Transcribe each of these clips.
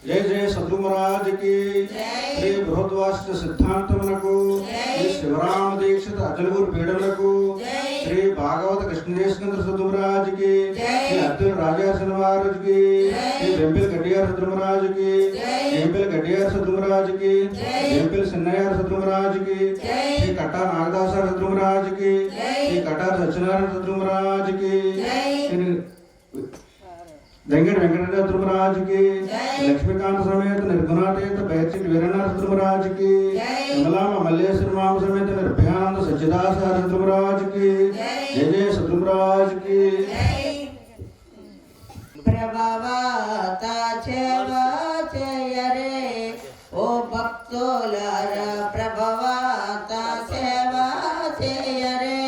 जय जय सद्गुरु महाराज की श्री बृहद्वासिष्ठ सिद्धांतमुनकु श्री शिवराम दीक्षित अचलगुरु पीडमुनकु श्री भागवत कृष्णदेशकेंद्र सद्गुरु महाराज की श्री अब्दुल राजा महाराज की श्री बेंपिल गड्डियार सद्गुरु महाराज की बेंपिल गड्डियार सद्गुरु महाराज की बेंपिल सिन्नयार सद्गुरु महाराज की श्री कट्टा नागदास सद्गुरु महाराज की श्री कट्टा सत्यनारायण सद्गुरु महाराज की दंगड़ वेंकटेश्वर धर्मराज की लक्ष्मीकांत समेत निर्गुणातीत बैचिक वीरनाथ धर्मराज की मंगलाम मल्लेश्वर माम समेत निर्भयानंद सच्चिदास धर्मराज की जय जय सद्गुरुराज की प्रभवाता सेवा చేయరే ఓ భక్తులారా ప్రభవాతా సేవా చేయరే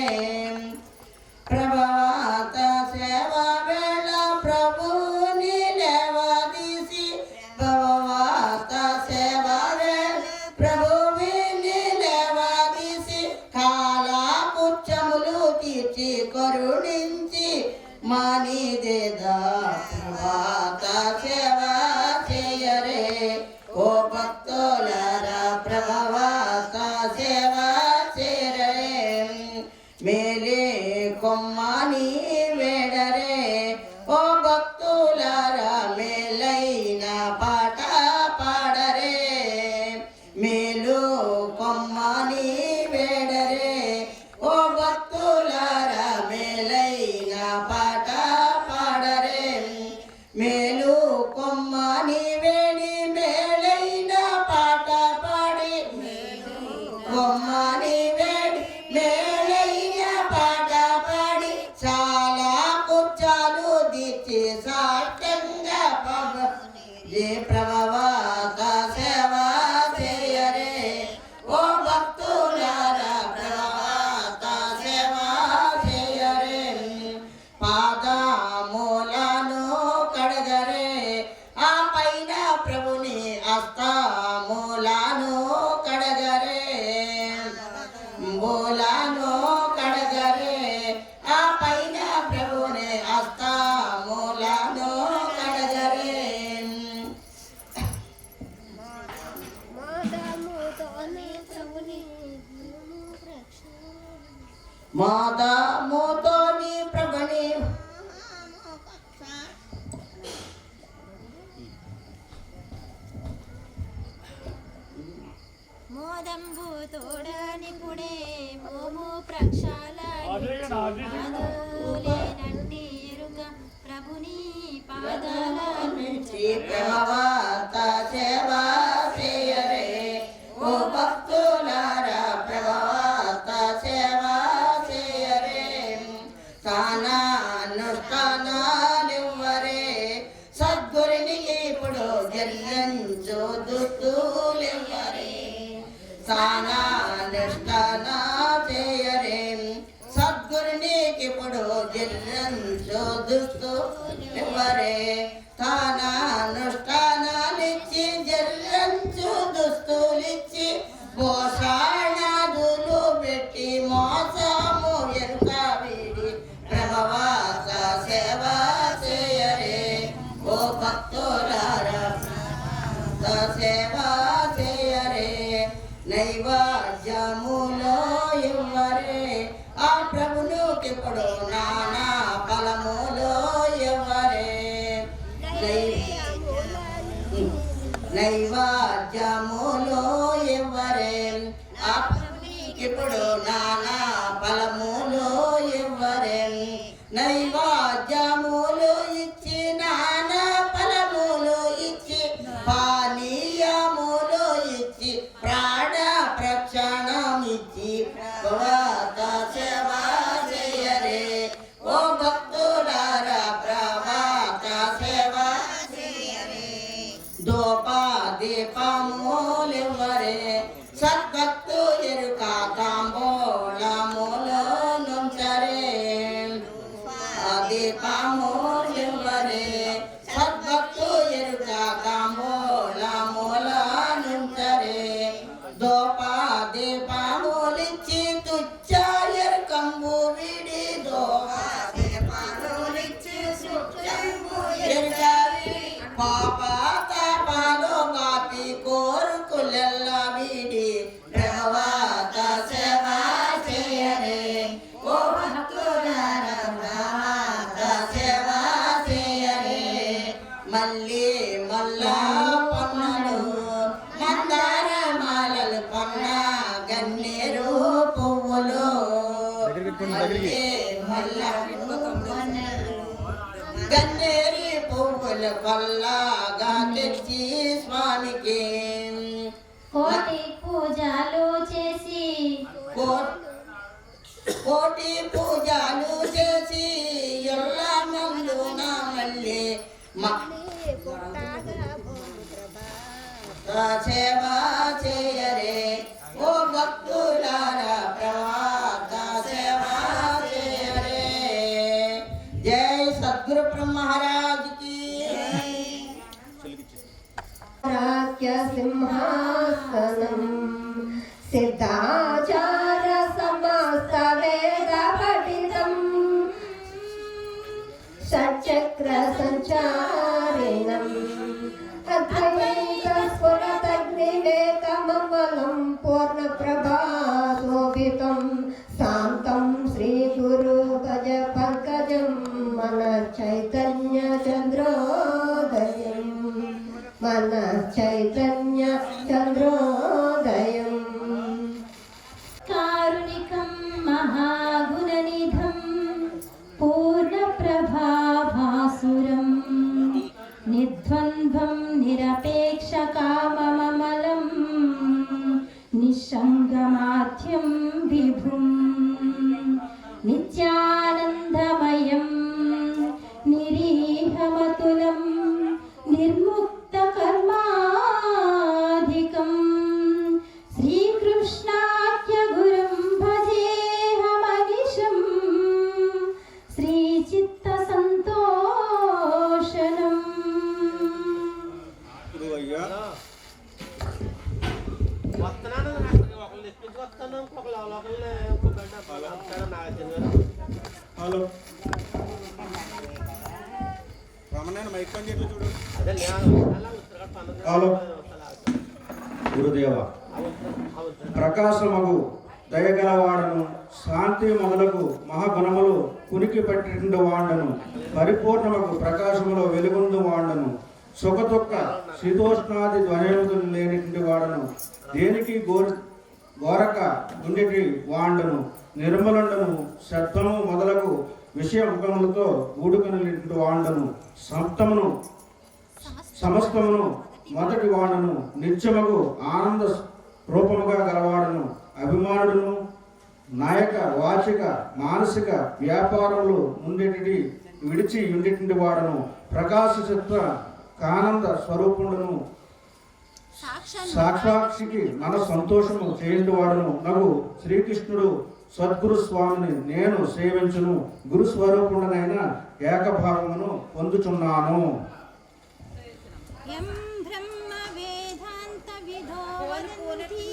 ప్రభవాత సేవా వేళ ప్రభుని లేవదీసి భవవాత సేవా వేళ ప్రభుని లేవదీసి కాలా పుచ్చములు తీర్చి కరుణించి మానిదేదా ప్రభాత సేవా చేయరే ఓ భక్తులారా ప్రభాత సేవా చేయరే మేలే కొమ్మని వేడరే ఓ భక్తులారా మేలైన పాట పాడరే మేలు కొమ్మని వేడరే ఓ భక్తులారా మేలైన పాట పాడరే మేలు కొమ్మని వేడి మేలైన పాట పాడి కొమ్మని వేడి మేలైన పాట పాడి చాలా కుర్చాలు దిచ్చి సాటంగా జే ప్రభవాత సేవా చేయరే ఓ భక్తులారా ప్రభవాత సేవా చేయరే పాదమూలను కడగరే ఆ పైన ప్రభుని హస్తమూలను కడగరే మూలను కడగరే ఆ పైన ప్రభుని హస్తమూలను కడగరే మాదాముతోని ప్రభుని మోదంబు తోడని పుడే మోము ప్రక్షాళనంటి ఎరుక ప్రభుని పాదాల నుంచి ప్రభవాత సేవా చేయరే ఓ భక్తులారా ప్రభవాత సేవా చేయరే స్థానానుష్ఠానాలివ్వరే సద్గురునికి ఇప్పుడు జల్లంచు దుస్తులివ్వరే స్థానానుష్ఠాన చేయరే సద్గురునికి ఇప్పుడు జల్లంచు దుస్తులివ్వరే స్థానానుష్ఠానాలిచ్చి జల్లంచు దుస్తులిచ్చి భూషాణాదులు పెట్టి మోసము ఎరుక వీడి ప్రభవాత సేవా చేయరే ఓ భక్తులారా సేవా చేయరే నైవేద్యములో ఇవ్వరే ఆ ప్రభునికి ఇప్పుడు నానా ఫలములో ఇవ్వరే నైవేద్యములో ఇవ్వరే ఆ ప్రభునికి ఇప్పుడు నానా ఫలములో ఇవ్వరే నైవేద్యములు ఇచ్చి నానా ఫలములు ఇచ్చి పానీయములు ఇచ్చి ప్రాణ ప్రక్షణం ఇచ్చి ప్రభవాత సేవా చేయరే ఓ భక్తులారా ప్రభవాత సేవా చేయరే దోపాదీపములివ్వరే సద్భక్తు ఎరుక తాంబూలములో నుంచరే దీపములివ్వరే సద్భక్తు ఎరుక తాంబూలముల నుంచరే దోపాదీపములిచ్చి తుచ్చ ఎరుకంబు విడి దోపాదీపములిచ్చి ఎరుక పాప తప గన్నేరు పువ్వులు గన్నేరి పువ్వులు పల్లాగా తెచ్చి స్వామికి కోటి పూజలు చేసి కోటి పూజలు చేసి ఎల్ల మందు నా మళ్ళీ సేవ చేయరే ఓ భక్తులారా ప్రవాద సేవ చేయరే జై సద్గురు బ్రహ్మ మహారాజ్ కి సింహాసనం సిద్ధాచార సమస్త వేద పఠితం షట్చక్ర సంచారిణం అద్వైత స్ఫురతగ్నివేకమమలం పూర్ణప్రభాశోభితం శాంతం శ్రీ గురు గజ పంకజం మన చైతన్య చంద్రోదయం మన చైతన్య చంద్రోదయం కారుణికం మహాగుణనిధం పూర్ణప్రభాభాసురం నిర్ద్వంద్వం నిరపేక్షకామమలం నిస్సంగమాధ్యం విభుం నిత్యానందమయం నిరీహమతులం నిర్ముక్తకర్మాధికం శ్రీకృష్ణాఖ్య గురుం భజేహమనిశం శ్రీచిత్తసంతోషణం. హలో రమణ మైక్ పని చేయట్లేదు చూడు. హలో గురుదేవ ప్రకాశమగు దయగలవాడను శాంతి మొదలకు మహాగుణములు కునికి పట్టిండు వాండను పరిపూర్ణమకు ప్రకాశములో వెలుగొందు వాండను సుఖదుఃఖ శీతోష్ణాది ధ్వనిములు లేనిటి వాడను దేనికి గోరక ఉండేటి వాండను నిర్మలండను శబ్దము మొదలకు విషయ ముఖములతో ఊడుకొని వాండను సప్తమును సమస్తమును మొదటి వాడను నిత్యముగు ఆనంద రూపముగా గలవాడను అభిమానుడును నాయక వాచిక మానసిక వ్యాపారములు ఉండేటి విడిచి ఉండేటి వాడను ప్రకాశ చిత్ర ఆనంద స్వరూపుడును సాక్షాక్షికి మన సంతోషము చేయండి వాడును నగు శ్రీకృష్ణుడు సద్గురు స్వామిని నేను సేవించును గురు స్వరూపుడనైన ఏకభావమును పొందుచున్నాను. యం బ్రహ్మ వేదాంత విదో వదంతి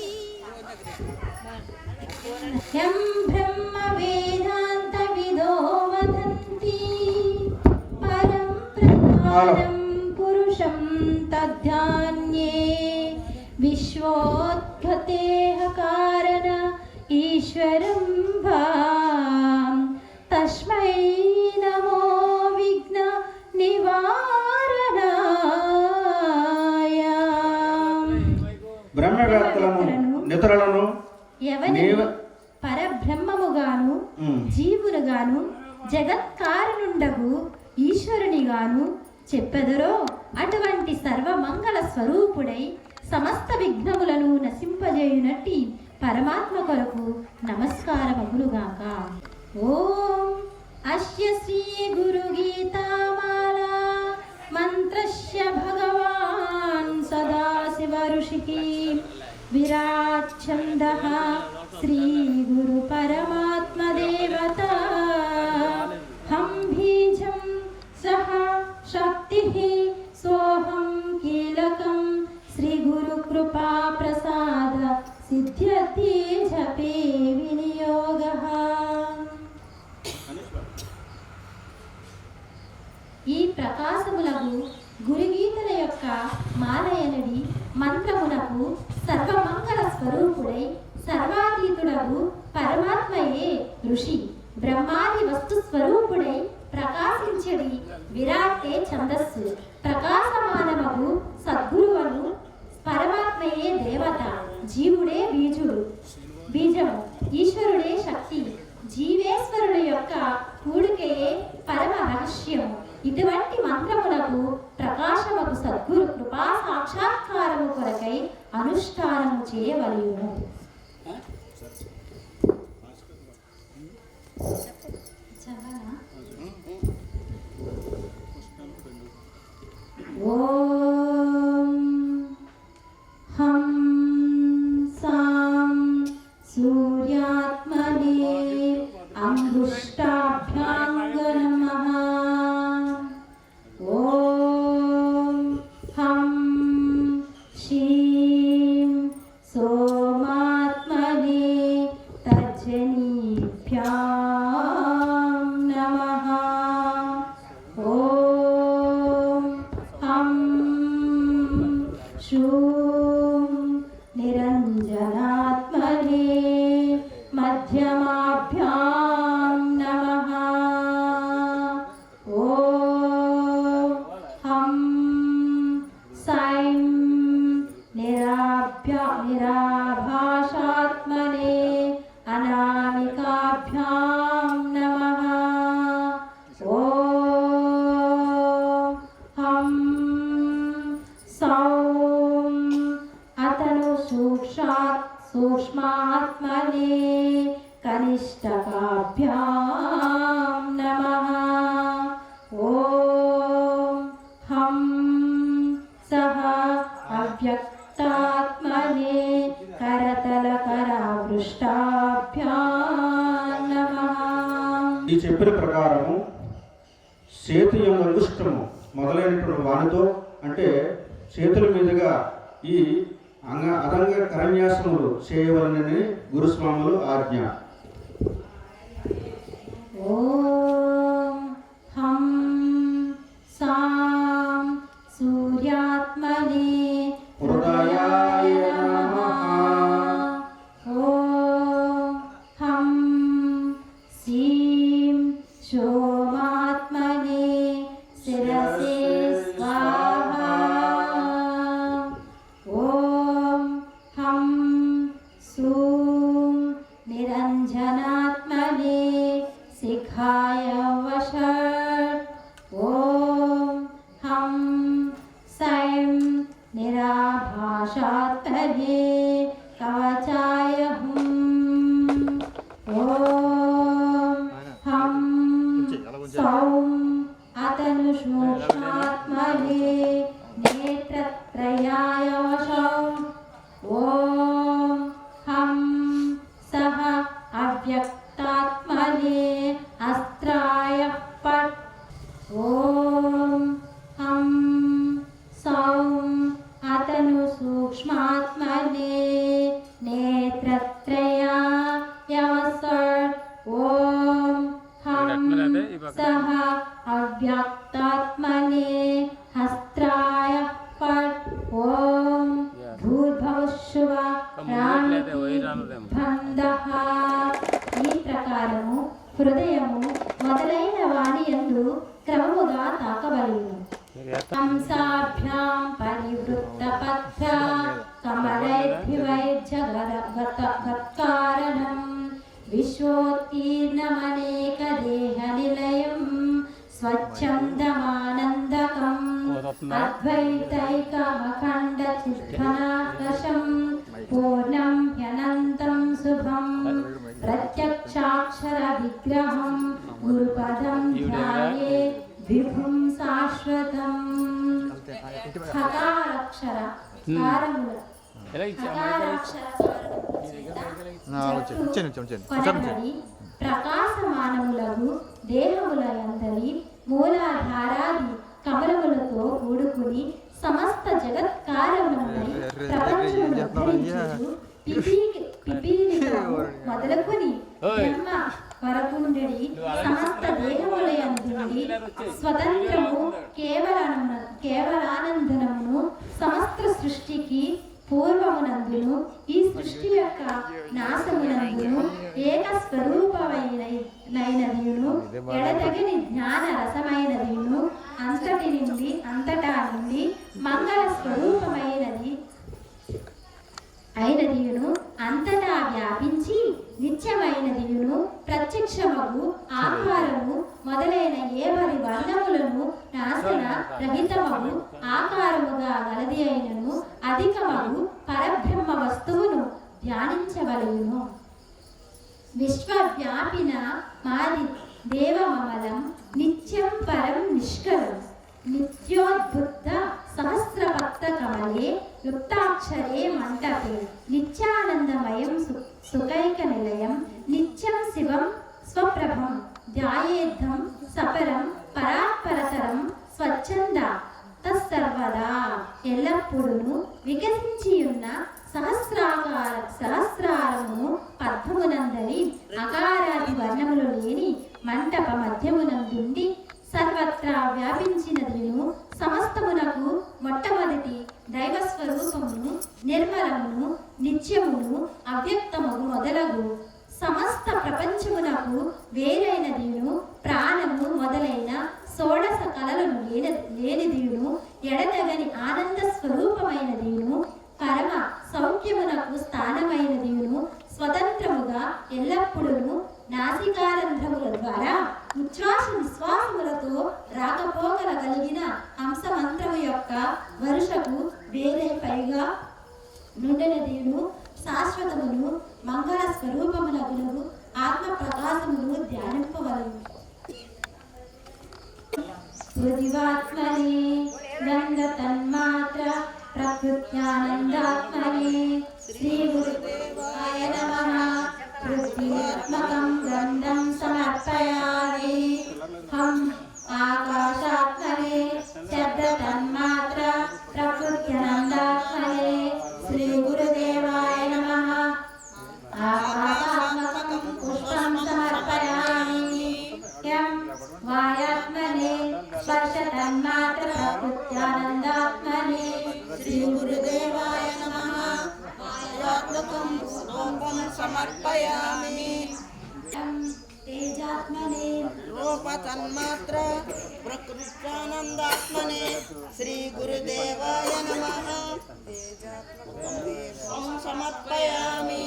యం బ్రహ్మ వేదాంత విదో వదంతి పరం ప్రధానం పురుషం తద్ధాన్యే విశ్వోద్గతేః కారణ ఈశ్వరం భాం తస్మై నమో విఘ్న నివారణాయ. బ్రహ్మవేత్తలను నితరులను ఎవని పరబ్రహ్మముగాను జీవునుగాను జగత్కారణుండగు ఈశ్వరునిగాను చెప్పెదరో అటువంటి సర్వమంగళ స్వరూపుడై సమస్త విఘ్నములను నశింపజేయునట్టి పరమాత్మ కొరకు నమస్కారమగునుగాక. ఓం అస్య శ్రీ గురు గీతామాలా మంత్రస్య భగవాన్ సదాశివ ఋషికి విరాట్ ఛందః శ్రీ గురు పరమాత్మ దేవత హం బీజం సహ శక్తిః సోహం కీలకం శ్రీ గురు కృపా ప్రసాద సిద్ధ్యతి జపే వినియోగః. ఈ ప్రకాశములకు గురుగీతల యొక్క మాలయనడి మంత్రమునకు సర్వమంగళ స్వరూపుడై సర్వాతీతుడగు పరమాత్మయే ఋషి బ్రహ్మాది వస్తు స్వరూపుడై ప్రకాశించడి విరాటే ఛందస్సు ప్రకాశమానమగు సద్గురువను పరమాత్మయే దేవత జీవుడే బీజుడు బీజము. ఈశ్వరుడే శక్తి, జీవేశ్వరుడు యొక్క కూడికయే పరమ రహస్యము. ఇటువంటి మంత్రములకు ప్రకాశముకు సద్గురు కృపా సాక్షాత్కారము కొరకై అనుష్ఠానము చేయవలయును. ఓం హం సాం సూర్యాత్మనే అంగుష్టాభ్యాం నమః. ఓం హం శ్రీం సోమాత్మనే తర్జనీభ్యాం నమః. ఓం హం శూం నిరంజనాత్మనే మధ్యమాభ్యాం నమః. ఓం హం సైం నిరాభాషాత్మనే అనామికాభ్యాం నమః. ఓం హం సౌం అతను సూక్ష్మాత్మనే కనిష్టకాభ్యాం నమః. ఓం హం సహ అవ్యక్తాత్మనే కరతలకరావృష్టాభ్యాం నమః. ఈ చెప్పిన ప్రకారము చేతి యొక్క అంగుష్టము మొదలైనటువంటి వానితో అంటే చేతుల మీదుగా ఈ అదంగ కరన్యాసములు చేయవలనని గురుస్వాములు ఆజ్ఞ. ఓం హం సాం సూర్యాత్మనే హృదయాయ నమః. ఓం హం శ్రీం సోమాత్మనే శిరసే స్వాహా. ఓం హం సూం నిరంజనాత్మనే శిఖాయ వషట్. ఓం హం సైం నిరాభాషాత్మనే కవచాయ హుం. ఓం హం సౌం అతను సూక్ష్మాత్మనే నేత్రత్రయాయ వశం. ఓం హం సహ అవ్యక్తాత్మనే అస్త్రాయ పట్. ఓం హం సౌం అతను సూక్ష్మాత్మనే నేత్రత్రయాయ వసట్. ఓం హం సహ అవ్యక్తాత్మనే హస్త్రాయ పట్. ఓం భూర్భవశువ బంధః. ఈ ప్రకారము హృదయము మొదలైన వాని యందు క్రమముగా తాకబడును. హంసాభ్యాం పరివృత్తపథ్య కమలైర్భివైర్జగద్గత్కారణం విశ్వోత్తీర్ణమనేకదేహనిలయం స్వచ్ఛందమానందకం అద్వైతైకమఖండచిద్ఘనాకశం పూర్ణం హ్యనంతం శుభం ప్రత్యక్షాక్షర విగ్రహం గురుపదం ధ్యాయే విభుం శాశ్వతం. హకారాక్షర కారముల కొనబడి ప్రకాశమానములకు దేహముల యందలి మూలాధారాది కమలములతో కూడుకుని సమస్త జగత్కారములై ప్రపంచమును ధరించుచు పిపీలికము మొదలుకొని బ్రహ్మ వరకుండెడి సమస్త దేహములయందుండి స్వతంత్రము కేవలానందనమును సమస్త సృష్టికి పూర్వమునందును ఈ సృష్టి యొక్క నాశమునందును ఏక స్వరూపమైనదియును ఎడతగిని జ్ఞాన రసమైనదియును అంతటి నుండి అంతటా నుండి మంగళ స్వరూపమైనదియును అంతటా వ్యాపించి నిత్యమైనదియును ప్రత్యక్షమగు ఆకారము మొదలైన ఏవరి వర్ణములను నాశన రహితమగు ఆకారముగా గలది అయినను అధికమగు పరబ్రహ్మ వస్తువును ధ్యానించవలయును. విశ్వవ్యాపిన మాది దేవమమలం నిత్యం పరం నిష్కలం నిత్యోద్బుద్ధ సహస్రపత్ర కమలే యుక్తాక్షరే మంటపే నిత్యానందమయం సుఖైక నిలయం నిత్యం శివం స్వప్రభం ధ్యాయేద్ధం సపరం పరాత్పరతరం స్వచ్ఛంద తస్సర్వదా ఎల్లప్పుడూ వికసించియున్న సహస్రారము పద్మమునందలి అకారాది వర్ణములు లేని మంటప మధ్యమునందుండి సర్వత్రా వ్యాపించినదిను సమస్తమునకు మొట్టమొదటి దైవస్వరూపమును నిర్మలమును నిత్యమును అవ్యక్తమును మొదలగు సమస్త ప్రపంచమునకు వేరైనదిను ప్రాణము మొదలైన షోడశ కళలను లేనిదిను ఎడతగని ఆనంద స్వరూపమైనదిను పరమ సౌఖ్యమునకు స్థానమైనదిను స్వతంత్రముగా ఎల్లప్పుడూ నాసికారంధ్రముల ద్వారా ఉచ్ఛ్వాస నిశ్వాసములతో రాకపోకల కలిగిన హంసమంత్రము యొక్క వరుసకు వేరే పైగా నుండినదిను శాశ్వతమును మంగళ స్వరూపములగును ఆత్మ ప్రకాశమును ధ్యానింపవలెను. పృథివాత్మనే గంగ తన్మాత్ర ప్రకృత్యానందాత్మనే శ్రీ గురుదేవాయ నమః. పృథ్వీత్మకం గంధం సమర్పయామి. హం ఆకాశాత్మనే శబ్ద తన్మాత్ర ప్రకృత్యానందాత్మనే శ్రీ గురుదేవాయ నమః. ఆకాశాత్మకం పుష్పం సమర్పయామి. యం వాయాత్మనే స్పర్శ తన్మాత్ర ప్రకృత్యానందాత్మనే శ్రీ గురుదేవాయ నమః. వాయాత్మకం పుష్పం సమర్పయామి. యం తేజాత్మనే రూప తన్మాత్ర ప్రకృత్యానందాత్మనే శ్రీ గురుదేవాయ నమః. తేజాత్మకం సమర్పయామి.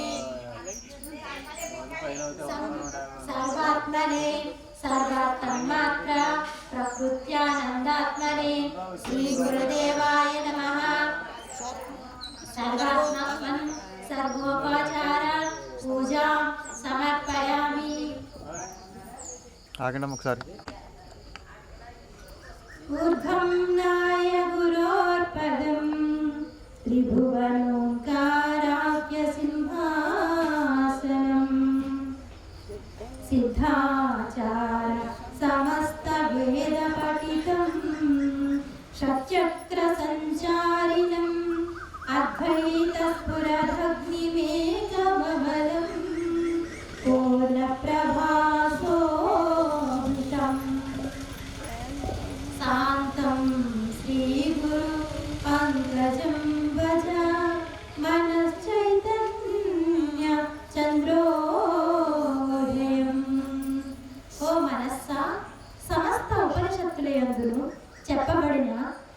సర్వాత్మనే సర్వతన్మాత్ర ప్రకృత్యానందాత్మనే శ్రీ గురుదేవాయ నమః. సర్వాత్మకం సర్వోపచార పూజా సమర్పయామి. ఆగండి ఒకసారి. ఊర్ధ్వం నాయ గురోర్పదం త్రిభువనోంకారాఖ్య సింహాసనం సిద్ధాచార సమస్త వేద పఠితం షట్చక్ర సంచారిణం అద్వైత స్ఫురదగ్నిమేకమబలం పూర్ణ ప్రభాసోభితం శాంతం శ్రీ గురు పంకజం భజ మనశ్చైతన్య చంద్రోదయం. ఓ మనస్సా, సమస్త ఉపనిషత్తుల యందును చెప్పబడిన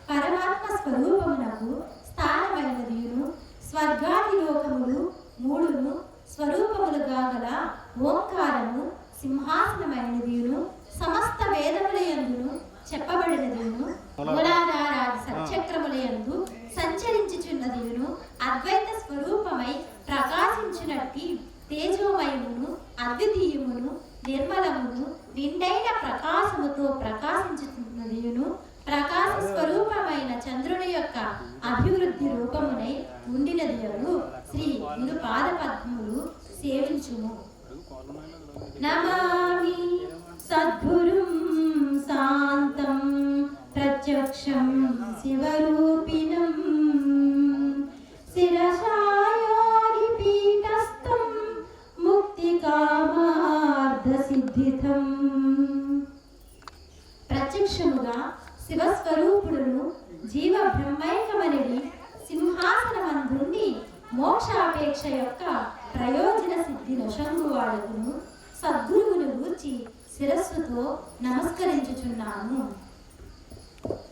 పరమాత్మ స్వరూపమునకు స్థానమైనదియును స్వర్గాది లోకములు మూడును స్వరూపములుగా గల ఓంకారము సింహాసనమైనదియును సమస్త వేదముల యందును చెప్పబడినదియును మూలాధారాది సచక్రముల యందు సంచరించుచున్నదియును అద్వైత స్వరూపమై ప్రకాశించునట్టి తేజోమయమును అద్వితీయమును నిర్మలమును నిండైన ప్రకాశముతో ప్రకాశించుతున్నదియును ప్రకాశ స్వరూపమైన చంద్రుని యొక్క అభివృద్ధి రూపమునై ఉండినదియు శ్రీ గురు పాద పద్మములు సేవించుము. నమామి సద్గురుం శాంతం ప్రత్యక్షం శివరూపిణం శిరసాయోగి పీఠస్థం ముక్తికామార్థ సిద్ధితం. ప్రత్యక్షముగా శివస్వరూపుడును జీవ బ్రహ్మైకమనిడి సింహాసనమందుండి మోక్షాపేక్ష యొక్క ప్రయోజన సిద్ధి నొసంగువాడును సద్గురువును గూర్చి శిరస్సుతో నమస్కరించుచున్నాను.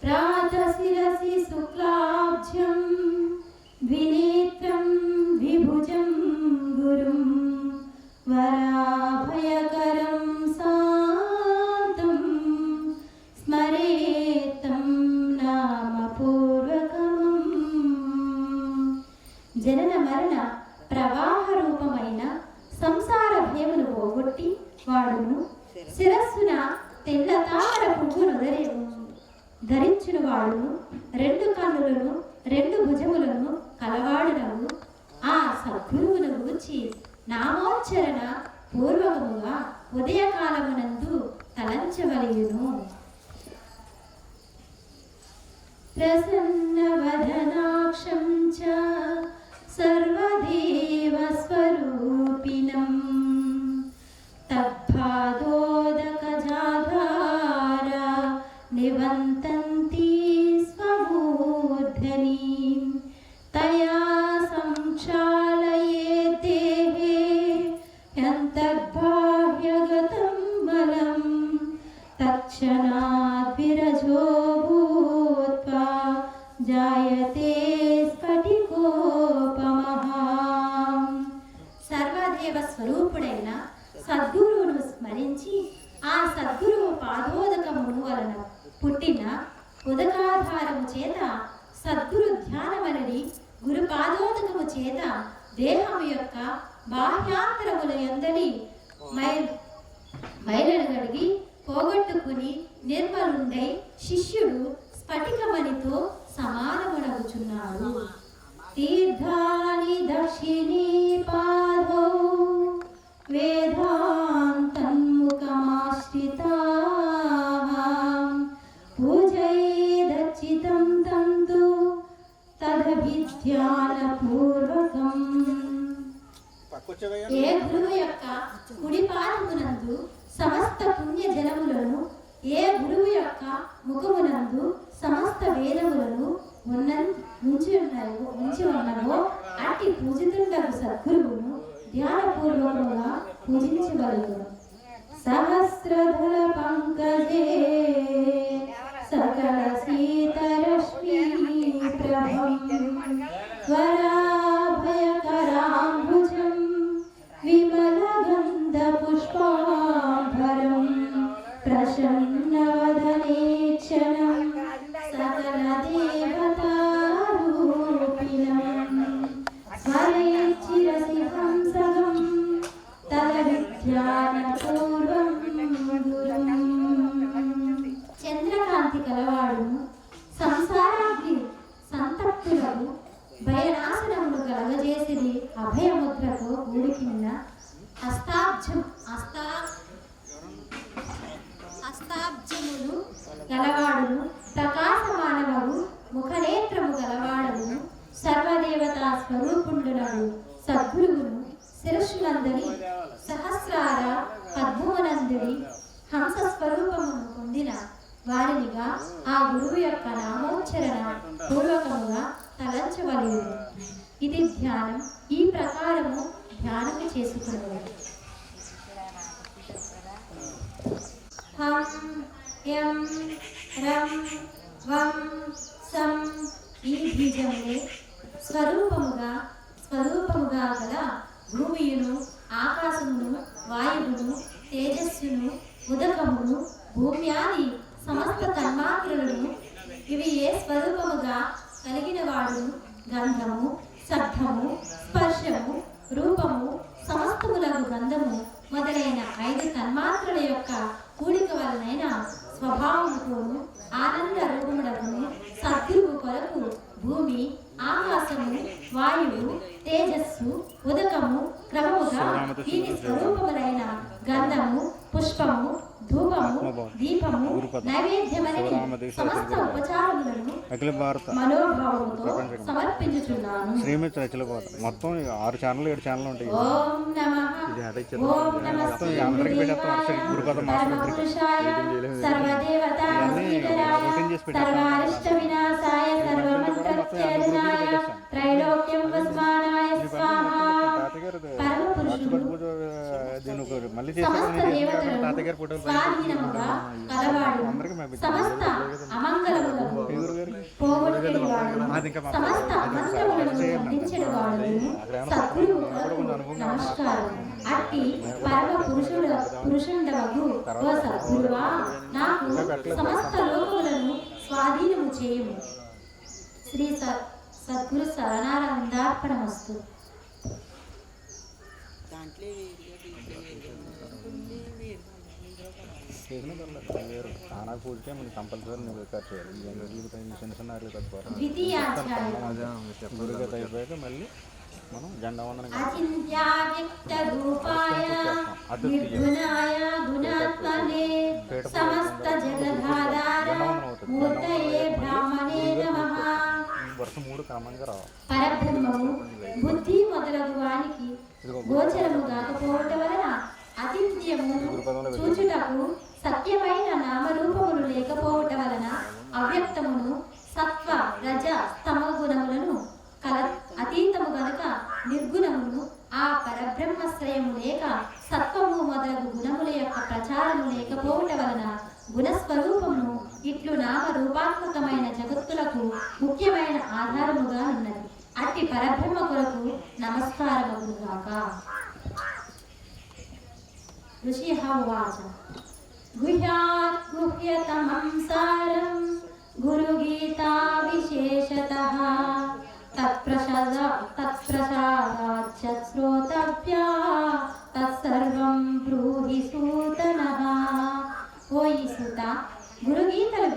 ప్రాత శిరసి శుక్లాబ్జం వినేత్రం విభుజం గురుం వరాభయకరం శాంతం స్మరేతం నామపూర్వకం. జనన మరణ ప్రవాహ రూపమైన సంసార భయమును పోగొట్టి వాడును శిరస్సున తెల్ల తామర పువ్వును ధరించిన వాడును రెండు కన్నులను రెండు భుజములను కలవాడునవు ఆ సద్గురువును గూర్చి నామోచ్చరణ పూర్వకముగా ఉదయకాలమునందు తలంచవలయును. ప్రసన్నవదనాక్షం చ సర్వదేవ స్వరూపిణం తద్భాదోదకజాధార నివంతంతి స్వమూర్ధనీం తయా సంక్షాళయే దేహే యంతర్బాహ్యగతం బలం తక్షణాద్ విరజో భూత్వా జాయతే స్ఫటికోపమః. సర్వదేవ స్వరూపుడైన సద్గురువును స్మరించి ఆ సద్గురువు పాదోదకమును వలన పుట్టిన ఉదకాధారము చేత సద్గురు ధ్యానమనడి గురు పాదోదకము చేత దేహము యొక్క బాహ్యాంతరముల యందలి మైలను గడిగి పోగొట్టుకుని నిర్మలుండై శిష్యుడు స్ఫటికమణితో సమానమునగుచున్నాడు. తీర్థాని దక్షిణీ పాదౌ వేదాంతన్ముఖమాశ్రితాః పూజయేదర్చితం తంతు తదభిధ్యానపూర్వకం. ఏ గురువు యొక్క కుడి పాదమునందు సమస్త పుణ్య జలములను ఏ గురువు యొక్క ముఖమునందు సమస్త వేదములను ఉంచి ఉన్నవో అట్టి పూజితుండగు సద్గురువును ధ్యానపూర్వకంగా పూజించగలుగును. సహస్రధర పంకజే సకల సీతరశ్మీ ప్రభం వరాభయకరాంబుజం విమలగంధ పుష్పాంబరం ప్రసన్నవదనేక్షణం సకల దేవతారూపిణం స్మరేచ్చిరసిహం సగం తదవిధ్యానపూర్వం గురుం. చంద్రకాంతి కలవాడును సంసారాగ్ని సంతప్తులకు భయనాశనమును కలగజేసిది అభయముద్రతో కూడికిన్న అస్తాబ్జములు గలవాడును ప్రకాశమానవగు ముఖనేత్రము గలవాడును సర్వదేవతా స్వరూపుండునగు సద్గురువును శిరస్సునందరి సహస్రార పద్మమునందుడి హంస స్వరూపమును పొందిన వారినిగా ఆ గురువు యొక్క నామోచ్చరణ పూర్వకముగా తలంచవలెను. ఇది ధ్యానం. ఈ ప్రకారము ధ్యానము చేసుకునేవారు. హం యం రం వం సం ఈ బీజములే స్వరూపముగా గల భూమియును ఆకాశమును వాయువును తేజస్సును ఉదకమును భూమ్యాది సమస్త తన్మాత్రలను ఇవి ఏ స్వరూపముగా కలిగిన వాడును గంధము శబ్దము స్పర్శము రూపము సమస్తములకు గంధము మొదలైన 5 తన్మాత్రల యొక్క కూడిక వలనైన స్వభావముతోను ఆనంద రూపములకును సద్గురువు కొరకు భూమి ఆకాశము వాయువు తేజస్సు ఉదకము క్రమముగా వీటి స్వరూపములైన గంధము పుష్పము ధూపము దీపము నైవేద్యమనేది సమస్త ఉపచారములను అఖిల భారత మనోభావముతో సమర్పించుచున్నాను. శ్రీమిత్ర అఖిల భారత మొత్తం 6 ఛానల్ 7 ఛానల్ ఉంటాయి. ఓం నమః ఓం నమస్తే గురుపద పరమపురుషాయ సర్వదేవతామస్కరాయ సర్వారిష్ట వినాశాయ సర్వమంత్రత్యజనాయ త్రైలోక్యం వస్మానాయ స్వాహా. పరమ పురుషులు పూజ దీని ఒక మళ్ళీ సమస్త దేవతలను తాతయ్య గారి ఫోటోలు స్వాధీనముగా కలవాడు, సమస్త అమంగళములను పోగొట్టేవాడు, సమస్త అమంగళములను బంధించేవాడు సద్గురువుకు నమస్కారం. అట్టి పరమ పురుషుండవగు ఓ సద్గురువా, నాకు సమస్త లోకములను స్వాధీనము చేయుము. శ్రీ సద్గురు శరణానందార్పణమస్తు. చాలా పూజకే మనకి కంపల్సరీ నువ్వు రికార్డ్ చేయాలి. చిన్న చిన్న కట్టుకోవాలి. ద్వితీయాధ్యాయం గురుగత అయిపోయాక మళ్ళీ మనం జెండా వందనం అచింత్యావ్యక్త రూపాయ నిర్గుణాయ గుణాత్మనే సమస్త జగద్ధారాయ మూర్తయే బ్రాహ్మణే నమః. వర్షం 3 కామన్గా రావాలి. పరబ్రహ్మము బుద్ధి మొదలగు వానికి గోచరము కాకపోవటం వలన అతిథ్యము చూచుటకు సత్యమైన నామరూపములు లేకపోవటం వలన అవ్యక్తమును సత్వ రజ స్తమ గుణములను అతీతము గనుక నిర్గుణమును ఆ పరబ్రహ్మశ్రయము లేక సత్వము మొదలగు గుణముల యొక్క ప్రచారము లేకపోవటం వలన గుణస్వరూపమును ఇట్లు నామరూపాత్మకమైన జగత్తులకు ముఖ్యమైన ఆధారముగా ఉన్నది. అట్టి పరబ్రహ్మ కొరకు నమస్కారముగాక. ఋషి ఉవాచ గుహ్యాత్ గుహ్యతమం సారం గురుగీతా విశేషతః తత్ప్రసాదాచ్చ శ్రోతవ్యా తత్సర్వం బ్రూహి సూతనః. ఓ ఈ సూత, గురుగీతలు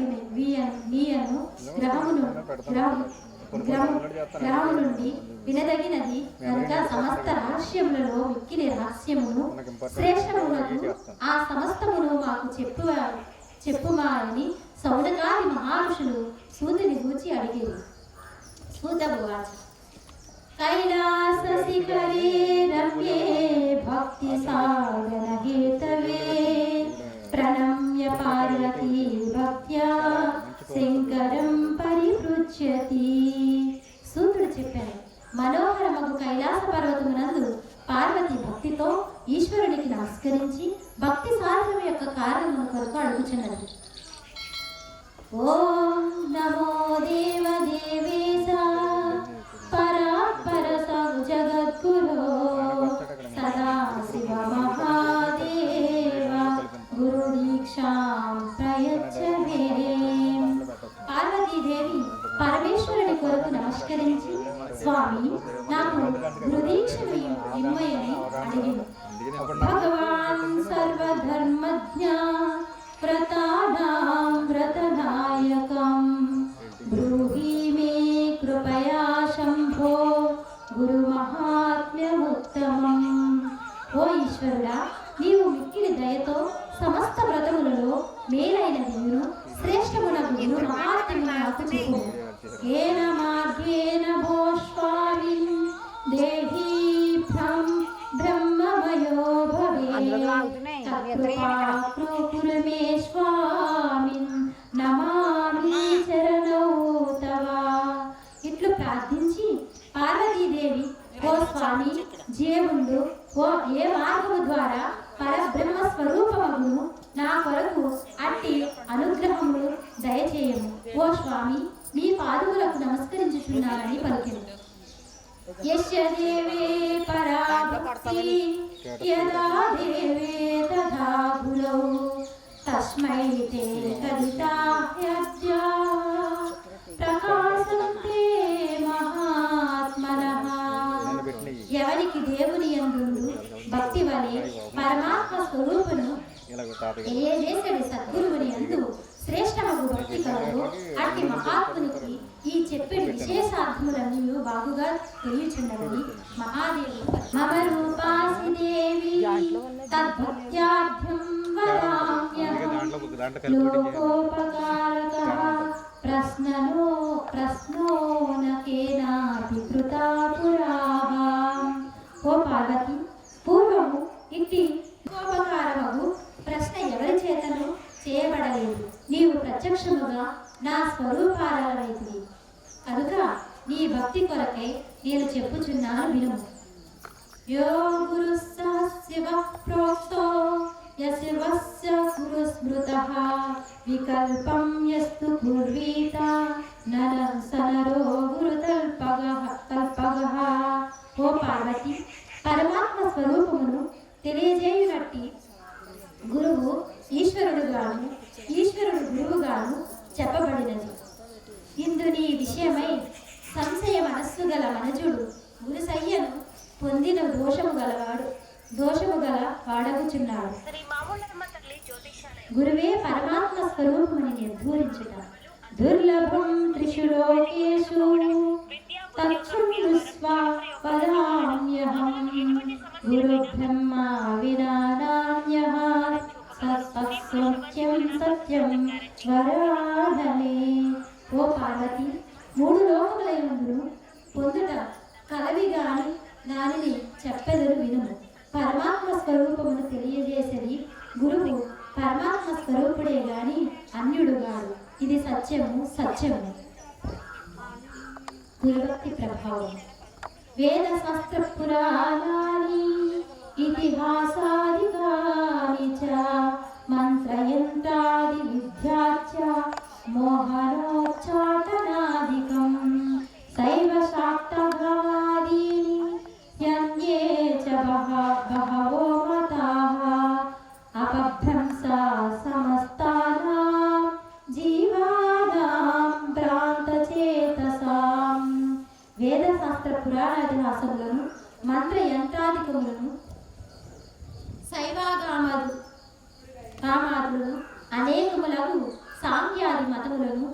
నీయను గ్రహము నుండి వినదగినది కనుక సమస్త రహస్యములలో మిక్కిలి రహస్యమును శ్రేష్టములకు ఆ సమస్తమును మాకు చెప్పుమారని సౌనకాది మహర్షులు సూతుని గూర్చి అడిగేది. సూత ఉవాచ కైలాస శిఖరే రమ్యే భక్తి సాగర హేతవే ప్రణమ్య పార్వతీ భక్త్యా శంకరం పరిపృచ్యతి. సూతుడు చెప్పాడు, మనోహరమగు కైలాస పర్వతమునందు పార్వతి భక్తితో ఈశ్వరునికి నమస్కరించి భక్తి సాధన యొక్క కారణము కొరకు అడుగుచున్నది. ఓం నమో దేవ దేవేశ పరాత్పర జగద్గురో సదా శివ మహాదేవ గురు దీక్షాం ప్రయచ్చ మే. పార్వతీదేవి పరమేశ్వరుని కొరకు నమస్కరించి, స్వామి నాకు గురుదీక్షను ఇమ్మయని అడిగింది. భగవాన్ సర్వధర్మజ్ఞ వ్రతానాం వ్రతనాయకం బ్రూహి మే కృపయా శంభో గురు మహాత్మ్యముత్తమం. ఓ ఈశ్వరుడా, నీవు మిక్కిలి దయతో సమస్త వ్రతములలో మేలైన నీవును శ్రేష్టమునకు గురు మహాత్మ్యము నాకు చెప్పు. ఏన మార్గేణ భోష్వామి దేహి బ్రహ్మమయో భవే తత్కృపాకృమే స్వామిన్ నమామి చరణౌ తవ. ఇట్లు ప్రార్థించి పార్వతీదేవి, ఓ స్వామి జీవుండు, ఏ మార్గము ద్వారా పరబ్రహ్మ స్వరూపమును నా కొరకు అట్టి అనుగ్రహములు దయచేయము. ఓ స్వామి, మీ పాదములకు నమస్కరించుచున్నానని పలికింది. యస్య దేవే పరా భక్తి యదా దేవే తథా గురౌ తస్మై తే కరితాహ్యద్య ప్రకాశంతే మహాత్మనః. ఎవరికి దేవుని యందు భక్తి వలె పరమాత్మ స్వరూపును ఏదేశడి సద్గురువుని యందు శ్రేష్టమగు భక్తి కలదు, అట్టి మహాత్మునికి ఈ చెప్పిన విశేషార్థములన్నీ బాగుగా తెలియచున్నవని మహాదేవి మమ రూపాసి దేవి తద్భక్త్యార్థం వదామ్యహం లోకోపకారకః ప్రశ్నో న కేనాపి కృతా పురాః. ఓ పార్వతి, పూర్వము ఇట్టి కోపకారమగు ప్రశ్న ఎవరి చేతను చేయబడలేదు. నీవు ప్రత్యక్షముగా నా స్వరూపాలవైతివి కనుక నీ భక్తి కొరకై నేను చెప్పుచున్నాను వినుము. यो गुरुः सः शिवः प्रोक्तो यशिवस्य गुरुस्मृतः विकल्पं यस्तु कुर्वीत नरं सनरो गुरुतल्पगः तल्पगः. ఓ పార్వతి, పరమాత్మ స్వరూపమును తెలియజేయునట్టి గురువు ఈశ్వరుడుగాను ఈశ్వరుడు గురువుగాను చెప్పబడినది. ఇందుని విషయమై సంశయ మనస్సు గల మనుజుడు గురుసయ్యను పొందిన దోషము గల వాడగుచున్నాడు. గురువే పరమాత్మ స్వరూపముని నిర్ధూరించుట దుర్లభం త్రిషు లోకేషు తచ్చుస్వా వదామ్యహం గురు బ్రహ్మ వినానాన్యః సత్యం సత్యం వరాధనే. ఓ పార్వతి, 3 లోకములందును పొందుట కలవి గాని దానిని చెప్పెదరు వినుము. పరమాత్మ స్వరూపమును తెలియజేసేది గురువు పరమాత్మ స్వరూపుడే గాని అన్యుడుగాడు. ఇది సత్యము సత్యము. గురుభక్తి ప్రభావం. వేద శాస్త్ర పురాణాని ఇతిహాసాదికాని చ మంత్రయంత్రాది విద్యాచ మోహనోచ్చాటనాదికం శైవ శాక్తభవాదీని యన్యే చ బహవో మతాః అపభ్రంసా సమస్తానాం జీవానాం భ్రాంతచేతసాం. వేదశాస్త్ర పురాణాదిహాసములను మంత్ర యంత్రాధికములను శైవాగామాదులను అనేకములకు సాంఖ్యాది మతములను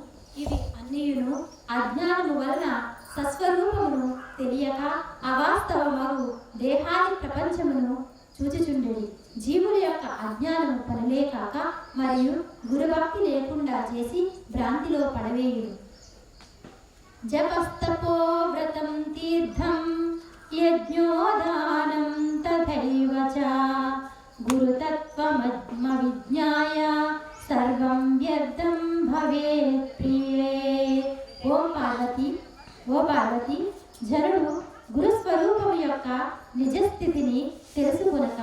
ఇవి అన్నియును అజ్ఞానము వలన సస్వరూపమును తెలియక అవాస్తవమగు దేహాది ప్రపంచమును చూచుచుండెడి. జీవుల యొక్క అజ్ఞానము పనులే కాక మరియు గురుభక్తి లేకుండా చేసి భ్రాంతిలో పడవేయుడు. జపస్తపో వ్రతం తీర్థం యజ్ఞోదానం తథైవ చ గురుతత్వమజ్మ విజ్ఞాయ సర్వం వ్యర్థం భవేత్ ప్రియే. ఓ పార్వతి, జనుడు గురుస్వరూపము యొక్క నిజస్థితిని తెలుసుకొనక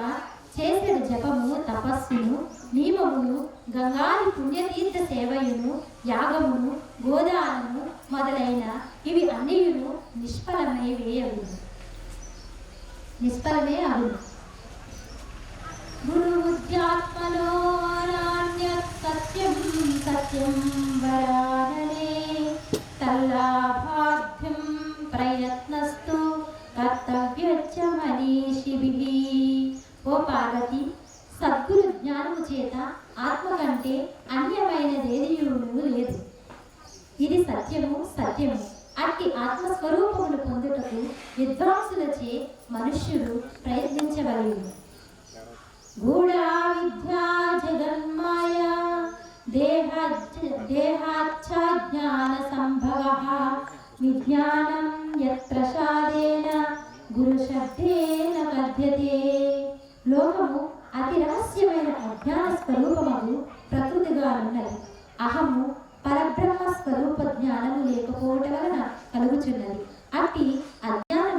చేసెడు జపము, తపస్సును, నియమమును, గంగాది పుణ్యతీర్థ సేవయును, యాగమును, గోదానము మొదలైన ఇవి అన్నియును నిష్ఫలమే అగును. గురువుద్యాత్మనో నాన్యత్ సత్యం సత్యం వరాననే తల్లాభాభ్యం ప్రయత్నస్తు కర్తవ్యచ్చ మనీషిభిః. ఓ పార్వతి, సద్గురు జ్ఞానము చేత ఆత్మ కంటే అన్యమైనదేదియును లేదు. ఇది సత్యము సత్యము. అట్టి ఆత్మస్వరూపమును పొందుటకు విద్వాంసులచే మనుష్యుడు ప్రయత్నించవలెను. గూఢా విద్యా జగన్మాయ దేహాచ్ఛాజ్ఞాన సంభవః విజ్ఞానం యత్ప్రసాదేన గురుశబ్దేన కథ్యతే. లోకము అతి రహస్యమైన అజ్ఞాన స్వరూపము ప్రకృతిగా ఉన్నది. అహము పరబ్రహ్మ స్వరూప జ్ఞానము లేకపోవటం వలన కలుగుచున్నది. అట్టి అజ్ఞాన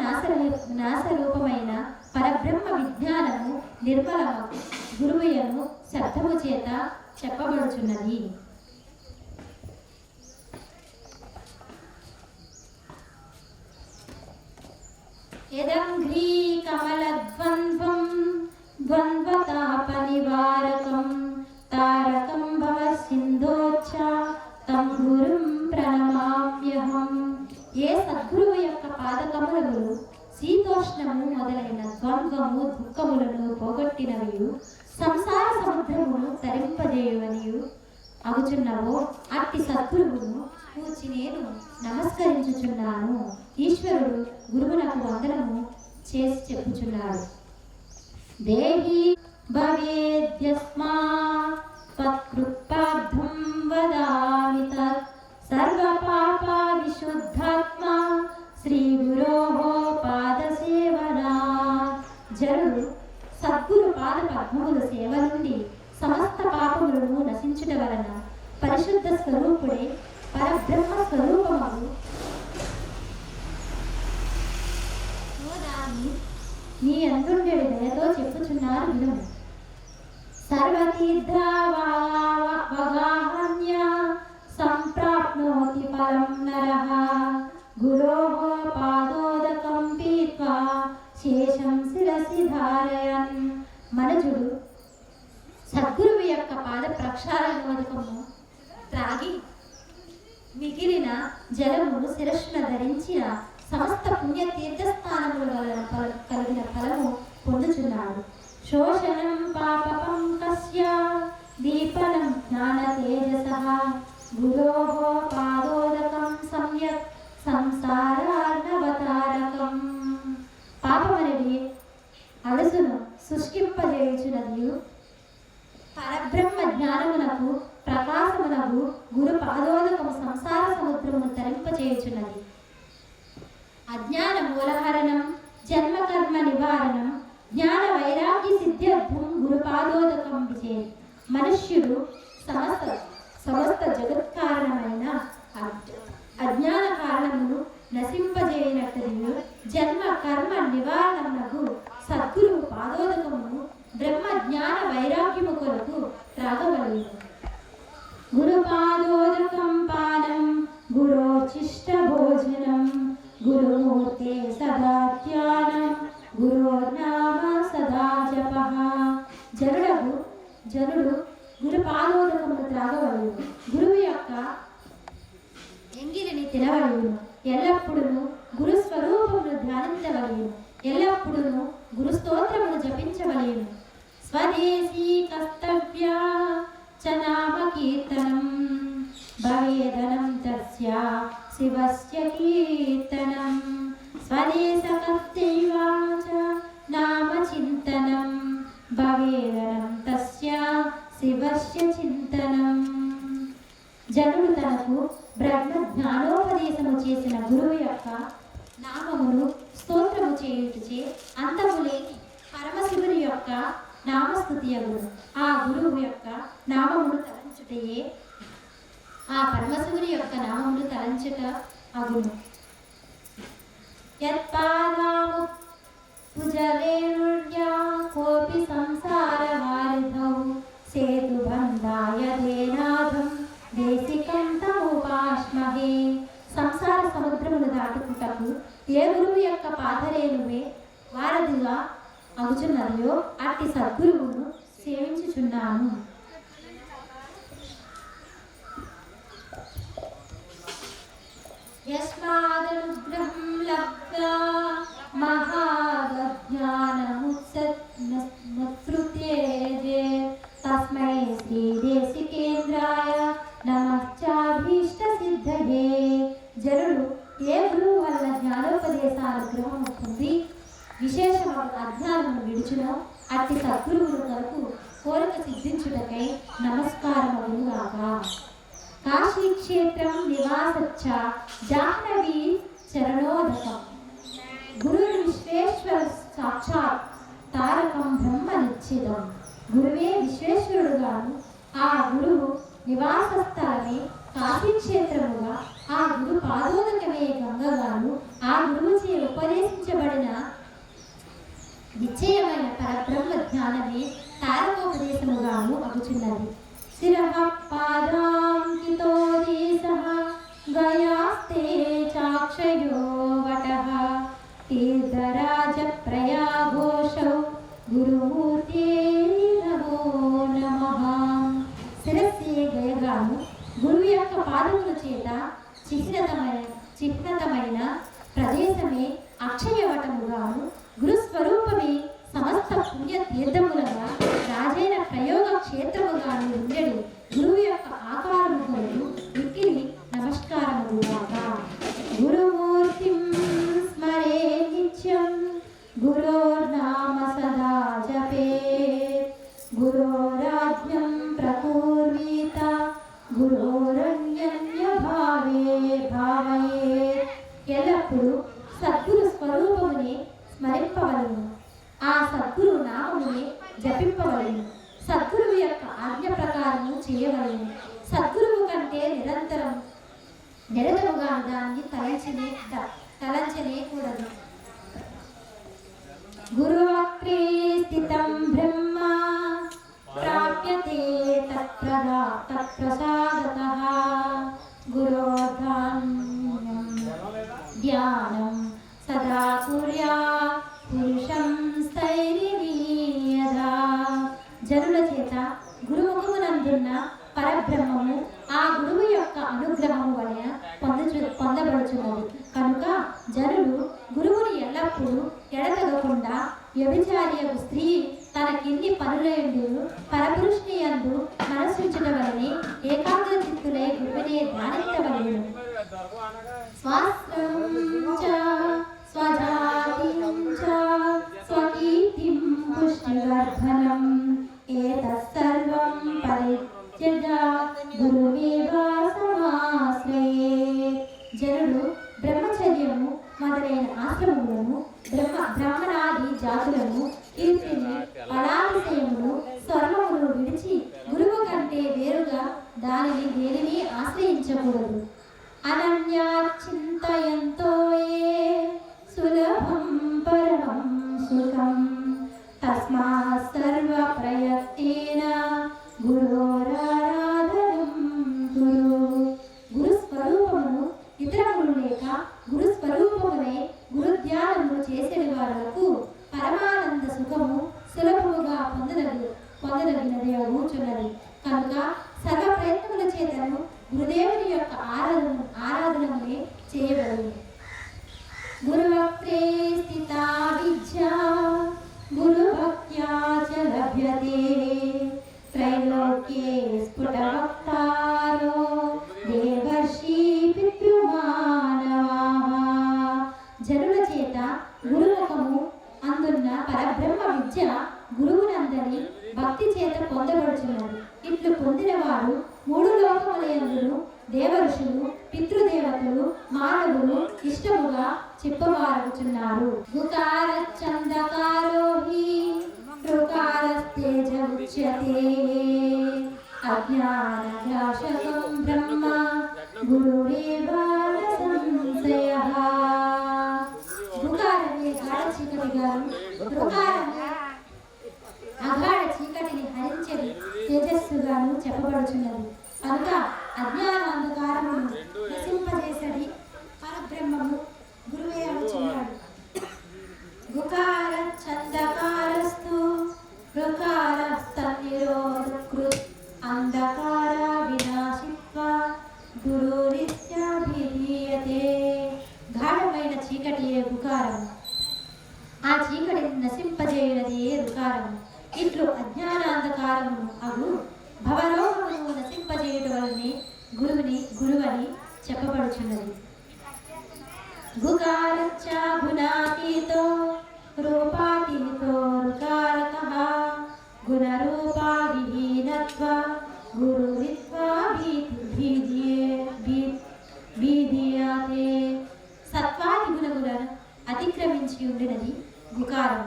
నాశరూపమైన పరబ్రహ్మ విజ్ఞానము నిర్మలము గురువుయను శబ్దము చేత చెప్పబడుచున్నది. యదంఘ్రీ కమలద్వంద్వం ద్వంద్వతాప నివారకం తారకం భవ సింధోచ్చ తం గురుం ప్రణమామ్యహం. ఏ సద్గురువు యొక్క పాదకమలములు శీతోష్ణము మొదలైన ద్వంద్వము దుఃఖములను పోగొట్టినవియు సంసార సముద్రమును తరింపజేయువనియు అగుచున్నవో అట్టి సద్గురువును కూర్చి నేను నమస్కరించుచున్నాను. ఈశ్వరుడు గురువునకు వందనము చేసి చెప్పుచున్నాడు. దేహి భవేద్యస్మా తత్కృపార్థం వదామి తత్ సర్వపాప విశుద్ధాత్మా శ్రీ గురోః పాదసేవనా. జనుడు సద్గురు పాద పద్మముల సేవ నుండి సమస్త పాపములను నశించుట వలన పరిశుద్ధ స్వరూపుడే పరబ్రహ్మ స్వరూపము నీ అందుండెడు దయతో చెప్పుచున్నారు వినుము. సర్వతీర్థావగాహన్య సంప్రాప్నోతి ఫలం నరః గురోః పాదోదకం పీత్వా శేషం శిరసి ధారయన్. మనుజుడు సద్గురువు యొక్క పాద ప్రక్షాళనోదకము త్రాగి మిగిలిన జలమును శిరస్సున ధరించిన సమస్త పుణ్య తీర్థస్థానముల కలిగిన ఫలము పొందుచున్నాడు. శోషణం పాపం కస్య దీపనం జ్ఞాన తేజసః గురోః పాదోదకం సమ్యక్ సంసారార్ణవతారకం. పాపమనేది అలసును శుష్కింపజేయుచున్నదియు పరబ్రహ్మ జ్ఞానమునకు ప్రకాశమునకు గురు పాదోదకము సంసార సముద్రమును తరింపచేయుచున్నది. అజ్ఞాన మూలహరణం జన్మ కర్మ నివారణం జ్ఞాన వైరాగ్య సిద్ధ్యర్థం గురు పాదోదకం విజయ. మనుష్యుడు సమస్త జగత్కారణమైన అజ్ఞాన కారణమును నశింపజేయనట్టు జన్మ కర్మ నివారణమునకు సద్గురువు పాదోదకమును బ్రహ్మ జ్ఞాన వైరాగ్యము కొరకు త్రాగవలెను. గురు పాదోదకం పానం గురోచిష్ట భోజనం గురుమూర్తే సదా ధ్యానం గురోర్నామ సదా జపః. జనుడు గురు పాదోదకమును త్రాగవలెను. గురువు యొక్క ఎంగిలిని తినవలెను. ఎల్లప్పుడూ గురు స్వరూపమును ధ్యానించవలెను. ఎల్లప్పుడూ గురు స్తోత్రమును జపించవలెను. స్వదేశీ కర్తవ్య చ నామ కీర్తనం భవేదనం తస్య శివస్య కీర్తనం స్వదేశకర్తైవ చ నామ చింతనం భవేదనం తస్య శివస్య చింతనం. జనుడు తనకు బ్రహ్మ జ్ఞానోపదేశము చేసిన గురువు యొక్క నామమును స్తోత్రము చేయుటచే అంతములేని పరమశివుని యొక్క నామస్తుతి అగును. ఆ గురువు యొక్క నామమును తలంచుటయే ఆ పరమశివుని యొక్క నామమును తలంచుట అగును. యత్పాదాము పుజలేనుర్యా కోపి సంసార వారిధౌ సేతుబంధాయ దేనాథం దేశికం తముపాస్మహే. సంసార సముద్రమును దాటుకుంటకు ఏ గురువు యొక్క పాదరేణువే వారధిగా అగుచున్నదో అట్టి సద్గురువును సేవించుచున్నాను. యస్మాదనుగ్రహం లబ్ధ్వా మహాజ్ఞానముత్సృత్యేజే తస్మై శ్రీదేశికేంద్రాయ నమశ్చాభీష్ట సిద్ధయే. జనుడు ఏ గురువు వల్ల జ్ఞానోపదేశానుగ్రహం పొంది విశేషమైన అజ్ఞానమును విడుచునో అట్టి సద్గురువుల కొరకు కోరిక సిద్ధించుటకై నమస్కారమగునుగాక. కాశీ క్షేత్రం నివాసచ్చ జాహ్నవీ చరణోదకం గురు విశ్వేశ్వర సాక్షాత్ తారకం బ్రహ్మ నిశ్చితం. గురువే విశ్వేశ్వరుడుగాను ఆ గురువు నివాస స్థలమే కాశీక్షేత్రముగా ఆ గురు పాదోదకమే గంగగాను ఆ గురువుచే ఉపదేశించబడిన నిశ్చయమైన పరబ్రహ్మ జ్ఞానమే తారకోపదేశముగాను అగుచున్నది. శిరః పాదాంకితో దేశః గయాస్తే చాక్షయో వటః తీర్థరాజ ప్రయాఘోషౌ గురుమూర్తే నమో నమః. శిరస్సే గయగాను గురువు యొక్క పాదముల చేత చిహ్నతమైన ప్రదేశమే అక్షయవటముగాను గురుస్వరూపమే సమస్త పుణ్య తీర్థములుగా రాజైన ప్రయోగ క్షేత్రముగాను ఉండెడు. గురువు యొక్క ఆకారము కొరకు మిక్కిలి నమస్కారముగాక. గురుమూర్తిం స్మరే నిత్యం గురోర్నామ సదా జపేత్ గురోరాజ్ఞం ప్రకూర్మీత గురోరన్యన్య భావయేత్. ఎల్లప్పుడూ సద్గురు స్వరూపమునే స్మరింపవలను. ఆ సద్గురు నామమునే జపింపవలను. సద్గురువు యొక్క ఆజ్ఞ ప్రకారము చేయవలను. సద్గురువు కంటే నిరతముగా దాన్ని తలంచనే కూడదు. గురువక్రే స్థితం బ్రహ్మ ప్రాప్యతే తత్ప్రసాదతః గురోర్ధాన్యం ధ్యానం సదా కుర్యాత్ పురుషం స్థైర్యదా. జనుల చేత గురుముఖమునందున్న పరబ్రహ్మము ఆ గురువు యొక్క అనుగ్రహము వలన పొందబడుచున్నది కనుక జనులు గురువుని ఎల్లప్పుడూ ఎడతగకుండా వ్యభిచారియకు స్త్రీ తన కింది పనులందు పరపురుషుని యందు మనసుంచడవలని ఏకాగ్ర చిత్తులై గురువునే ధ్యానించవలెను. స్వాస్త్రం చ స్వజాతిం చ స్వకీర్తిం పుష్టివర్ధనం ఏతత్సర్వం పరిత్యజ గురుమేవ సమాశ్రయే. జనుడు బ్రహ్మచర్యము మొదలైన ఆశ్రమములను బ్రాహ్మణాది జాతులను కీర్తిని ఫలాతిశయములు స్వర్ణములు విడిచి గురువు కంటే వేరుగా దేనిని ఆశ్రయించకూడదు. అనన్యాచింతయంతో ఏ సులభం పరమం సుఖం తస్మాత్ సర్వ ప్రయత్నేన గురోరారాధనం గురు. గురు స్వరూపమును ఇతరములు లేక గురు స్వరూపమునే గురు ధ్యానము చేసేది వారకు పరమానంద సుఖము సులభముగా పొందదగినది అవుచున్నది కనుక సర్వ ప్రయత్నముల చేతను గురుదేవుని యొక్క ఆరాధనమునే చేయబడును. గురువక్రే స్థితా విద్యా గురుభక్త్యా చ లభ్యతే త్రైలోక్యే స్ఫుటవక్తారో దేవర్షి పితృమానవాః. జనుల చేత గురుముఖము అందున్న పరబ్రహ్మ విద్య గురువునందరి భక్తి చేత పొందబడుచున్నది. ఇట్లు పొందిన వారు మూడు లోకములందును దేవఋషులు పితృదేవతలు మానవులు ఇష్టముగా చెప్పవారుచున్నారు. గుకార చందకారో హి రుకారస్తేజ ఉచ్యతే అజ్ఞాననాశకం బ్రహ్మ గురురేవ సంశయః. గుకారమే గాఢ చీకటి గారు, రుకారమే అగాఢ చీకటిని హరించేది తేజస్సుగాను చెప్పబడుచున్నది కనుక అజ్ఞాన అంధకారమును నశింపజేసడి పరబ్రహ్మము గురువే అవుచున్నాడు. గుకార చందకారస్తు రుకారస్తనిరోధకృత్ అంధకార వినాశిత్వ గురురిత్యభిధీయతే. గాఢమైన చీకటియే గుకారము, ఆ చీకటిని నశింపజేయునది రుకారము. ఇట్లు అజ్ఞానాంధకారము అగు భవరోగమును నశింపజేయుట వలనే గురువని చెప్పబడుచున్నది. గుకారచ్చ గుణాతీతో రూపాతీతో రుకారకః గుణరూపా విహీనత్వ గురురిత్వా భీధీయతే. సత్వాది గుణములను అతిక్రమించి ఉండినది గుకారం.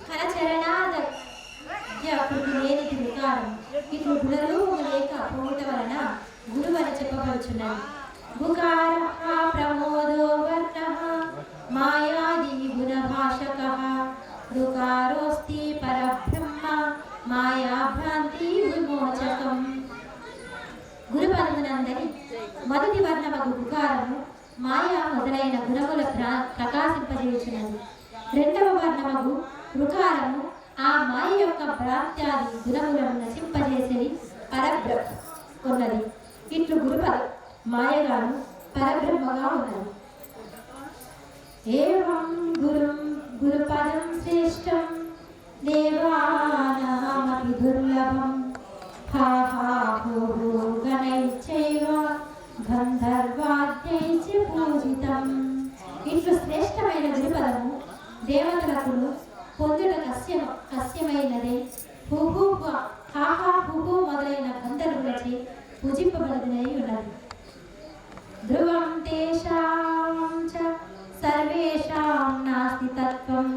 కరచరణాద కృతి లేనిది వికారం. ఇట్లు గుణరూపము లేక పోవుట వలన గురువని చెప్పబడుచున్నది. గుకారః ప్రమోదో వర్ణః మాయాది గుణభాషకః రుకారోస్తి పరబ్రహ్మ మాయాభ్రాంతి విమోచకం. గురుపదమునందరి మొదటి వర్ణమగు గుకారము మాయా మొదలైన గుణముల ప్రకాశింపజేయుచున్నది. రెండవ వర్ణమగు రుకారము ఆ మాయ యొక్క భ్రాంత్యాది గుణములను నశింపజేసేది పరబ్రహ్మ ఉన్నది. ఇట్లు గురుపద మాయగాను పరబ్రహ్మగా ఉన్నది. ఏవం గురుపదం శ్రేష్టం దేవానామపి దుర్లభం గణైశ్చైవ గంధర్వాద్యైశ్చ పూజితం. ఇట్లు శ్రేష్టమైన గురుపదము దేవతలకు పొందుట కస్యమైనదే. హుహు హాహా హుహు మొదలైన గంధర్వులచే పూజింపబడినై ఉన్నది. ధ్రువం తేషాం చ సర్వేషాం నాస్తి తత్వం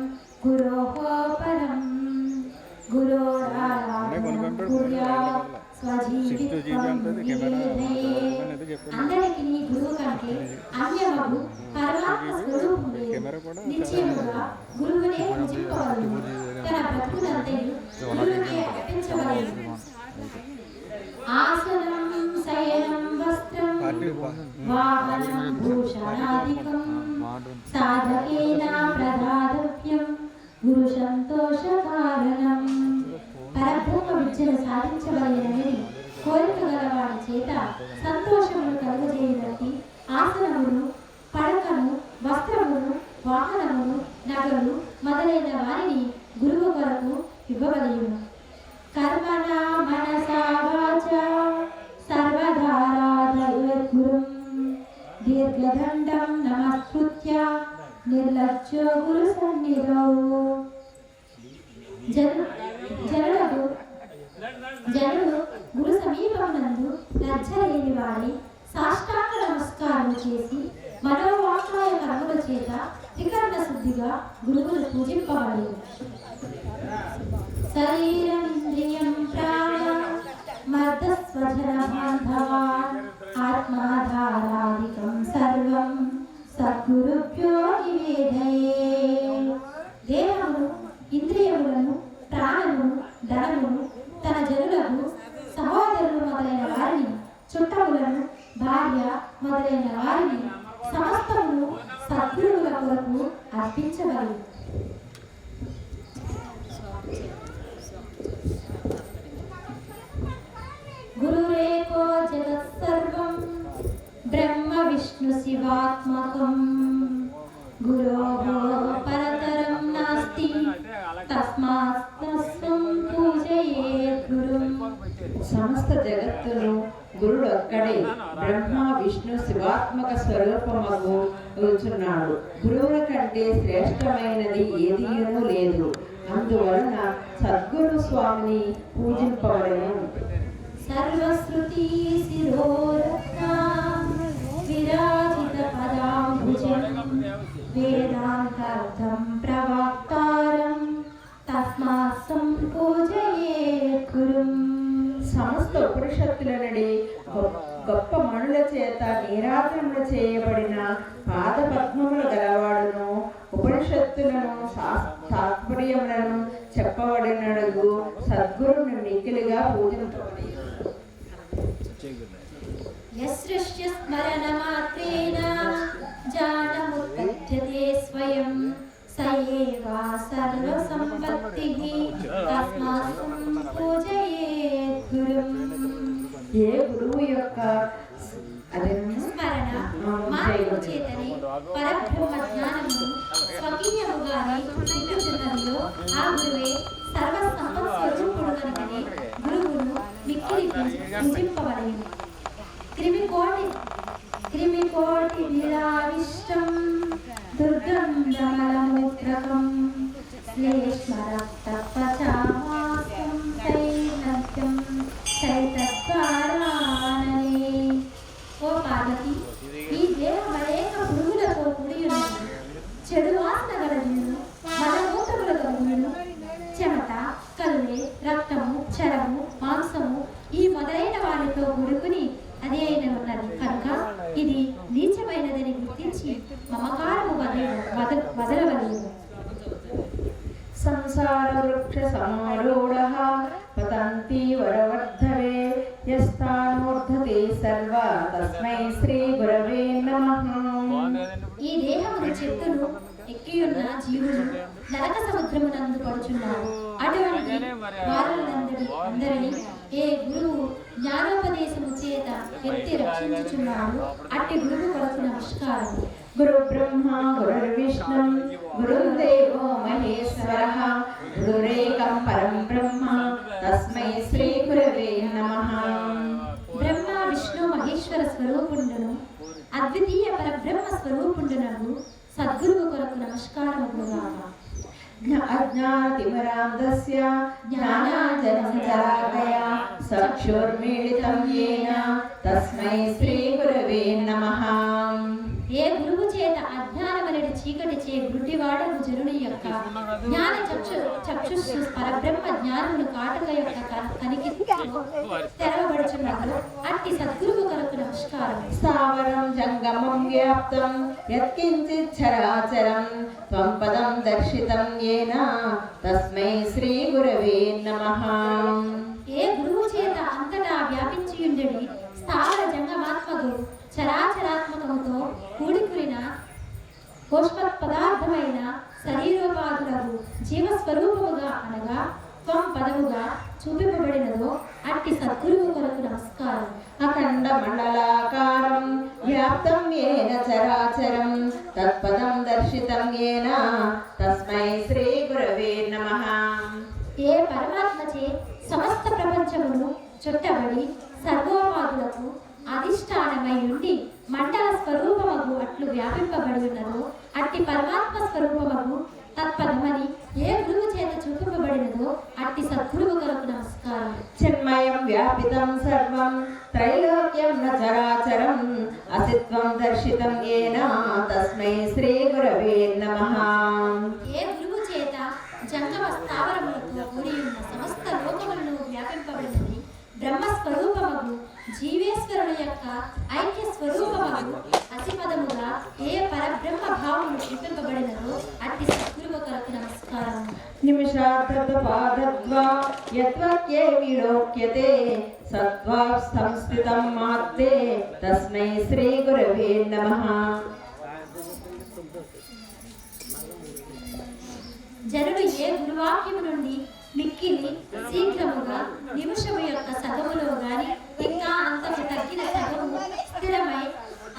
గురోః పరం గురోరారాధనం కుర్యాత్ GB ఉంటుంది కెమెరా అనేది చెప్పండి. అందరికి నీ గురువు కంటే అన్యమగు పరమాత్మ స్వరూపం లేదు. కెమెరా కూడా నిశ్చయముగా గురువునే పూజింపవలెను. తన బ్రతుకునంతయు గురువునే అర్పించవలెను. ఆసనం శయనం వస్త్రం వాహనం భూషణాదికం సాధకేన ప్రదాతవ్యం గురు సంతోషకారణం. పరబ్రహ్మ విద్యను సాధించవలెనని కోరిక గలవాడి చేత సంతోషమును కలుగజేయబట్టి ఆసనమును, పడకను, వస్త్రమును, వాహనమును, నగలు మొదలైన వారిని గురువు కొరకు ఇవ్వవలెను. కర్మణ మనసా వాచా సర్వధారాధయుర్గురుం దీర్ఘదండం నమస్కృత్య నిర్లజ్జో గురు సన్నిధౌ. జనుడు గురు సమీపమునందు లజ్జ లేని వాడి సాష్టాంగ నమస్కారం చేసి మనోవాకాయ కర్మల చేత త్రికరణ శుద్ధిగా గురువును పూజింపబడేది. శరీరమింద్రియం ప్రాణ మర్దస్వజన బాంధవాన్ ఆత్మాధారాదికం సర్వం సద్గురుభ్యో నివేదయే. దేహమును, ఇంద్రియములను, ప్రాణమును, ధనమును, తన జనులకు, సహోదరులు మొదలైన వారిని, చుట్టములను, భార్య మొదలైన వారిని సమస్తమును సద్గురువుల కొరకు అర్పించగలరు. గురురేకో జగత్సర్వం బ్రహ్మ విష్ణు శివాత్మకం గురోః పరతరం నాస్తి తస్మాత్ తస్వం పూజయేత్ గురుం. సమస్త జగత్తును గురుడు ఒక్కడే బ్రహ్మ విష్ణు శివాత్మక స్వరూపమగు కూర్చున్నాడు. గురువుల కంటే శ్రేష్టమైనది ఏదీనూ లేదు. అందువలన సద్గురు స్వామిని పూజింపవలెను. సర్వశ్రుతి శిరోరత్నం విరాజిత పదాంబుజం వేదాంతార్థం ప్రవక్తారం తస్మాత్ సంపూజయేత్ గురుం. సమస్త ఉపనిషత్తుల నుండి గొప్ప మణుల చేత నీరాజనములు చేయబడిన పాద పద్మములు గలవాడును ఉపనిషత్తులను తాత్పర్యములను చెప్పబడినడుగు సద్గురుని మిక్కిలిగా పూజించబడి యస్సృష్య స్మరణ మాత్రేణ జానముత్పద్యతే స్వయం స ఏవా సర్వ సంపత్తిః తస్మాత్ పూజయేత్ గురుం. ఏ గురువు యొక్క స్మరణ మార్పు చేతనే పరబ్రహ్మ జ్ఞానము స్వకీయముగానే ఉంటున్నదిలో ఆ గురువే సర్వ సంపత్ స్వరూపుడు కనుకనే గురువును మిక్కిలి పూజింపబడేది. క్రిమికోటి విరావిష్టం దుర్గంధమలమూత్రకం శ్లేష్మరక్తపచామాసం తైనత్యం చైతద్వారాననే. ఓ పార్వతి, ఈ దేహం అనేక పురుగులతో కూడి ఉన్నది. చెడు వాసన గలదును, మలమూత్రముల గలదును, చెమట, కల్లె, రక్తము, చరము, మాంసము ఈ మొదలైన వాటితో కూడుకుని అదే అయిన ఉన్నది కనుక ఇది నీచమైనదని గుర్తించి మమకారము వదలవలేదు. సంసార వృక్ష సమారూఢః పతంతి వరవర్ధవే యస్తానూర్ధతే సర్వ తస్మై శ్రీ గురవే నమః. ఈ దేహమును చెట్టును ఎక్కియున్న జీవులు నరక సముద్రమునందు పడుచున్నారు. అటువంటి వారందరినీ ఏ గురువు జ్ఞానోపదేశము చేత ఎత్తి రక్షించుచున్నాడు అట్టి గురువు కొరకు నమస్కారం. గురు బ్రహ్మ గురుర్విష్ణు గురుర్దేవో మహేశ్వరః గురురేకం పరం బ్రహ్మ తస్మై శ్రీ గురవే నమః. బ్రహ్మ విష్ణు మహేశ్వర స్వరూపుండును అద్వితీయ పరబ్రహ్మ స్వరూపుండునకు సద్గురువు కొరకు నమస్కారముగాక. అజ్ఞాతిమరాంధస్య జ్ఞానాంజనశలాకయా చక్షుర్మీళితం యేన తస్మై శ్రీ గురవే నమః. ఏ గురువు చేత అజ్ఞానమనడి చీకటి చే గుడ్డి గుడ్డివాడకు జనుని యొక్క జ్ఞాన చక్షుస్సు పరబ్రహ్మ జ్ఞానమును కాటుక యొక్క కనికి తెరవబడుచున్నది. అట్టి సద్గురువు కొరకు నమస్కారం. స్థావరం జంగమం వ్యాప్తం యత్కించిత్ చరాచరం త్వం పదం దర్శితం యేన తస్మై శ్రీ గురవే నమః. ఏ గురువు చేత అంతటా వ్యాపించియుండెడి స్థావర జంగమాత్మకు చరాచరాత్మకముతో కూడికుడిన కోష్మత్ పదార్థమైన శరీరోపాధులకు జీవస్వరూపముగా అనగా త్వం పదముగా చూపింపబడినదో అట్టి సద్గురువు కొరకు నమస్కారం. అఖండ మండలాకారం వ్యాప్తం యేన చరాచరం తత్పదం దర్శితం యేన తస్మై శ్రీ గురవే నమః. ఏ పరమాత్మచే సమస్త ప్రపంచమును చుట్టబడి సర్వోపాధులకు అధిష్టానమై ఉండి మండల స్వరూపమగు అట్లు వ్యాపింపబడి ఉన్నదో అట్టి పరమాత్మ స్వరూపమగు తత్పదమని ఏ గురువు చేత చూపింపబడినదో అట్టి సద్గురువు కొరకు నమస్కారం. చిన్మయం వ్యాపితం సర్వం త్రైలోక్యం న చరాచరం అసిత్వం దర్శితం యేన తస్మై శ్రీ గురవే నమః. ఏ గురువు చేత జంగమ స్థావరములతో కూడి ఉన్న సమస్త లోకములను వ్యాపింపబడినది బ్రహ్మస్వరూపమగు జీవేశ్వరుల యొక్క ఐక్య స్వరూపమగు అసిపదముగా ఏ పరబ్రహ్మ భావము చూపింపబడినదో అట్టి సద్గురువు కొరకు నమస్కారం. నిమిషార్థపాదద్వా యద్వాక్యే విలోక్యతే సత్వా సంస్థితం మాత్తే తస్మై శ్రీ గురవే నమః. జనుడు ఏ గురువాక్యము నుండి మిక్కిలి శీఘ్రముగా నిమిషము యొక్క సగములో గాని ఇంకా అంతకు తగ్గిన సగము స్థిరమై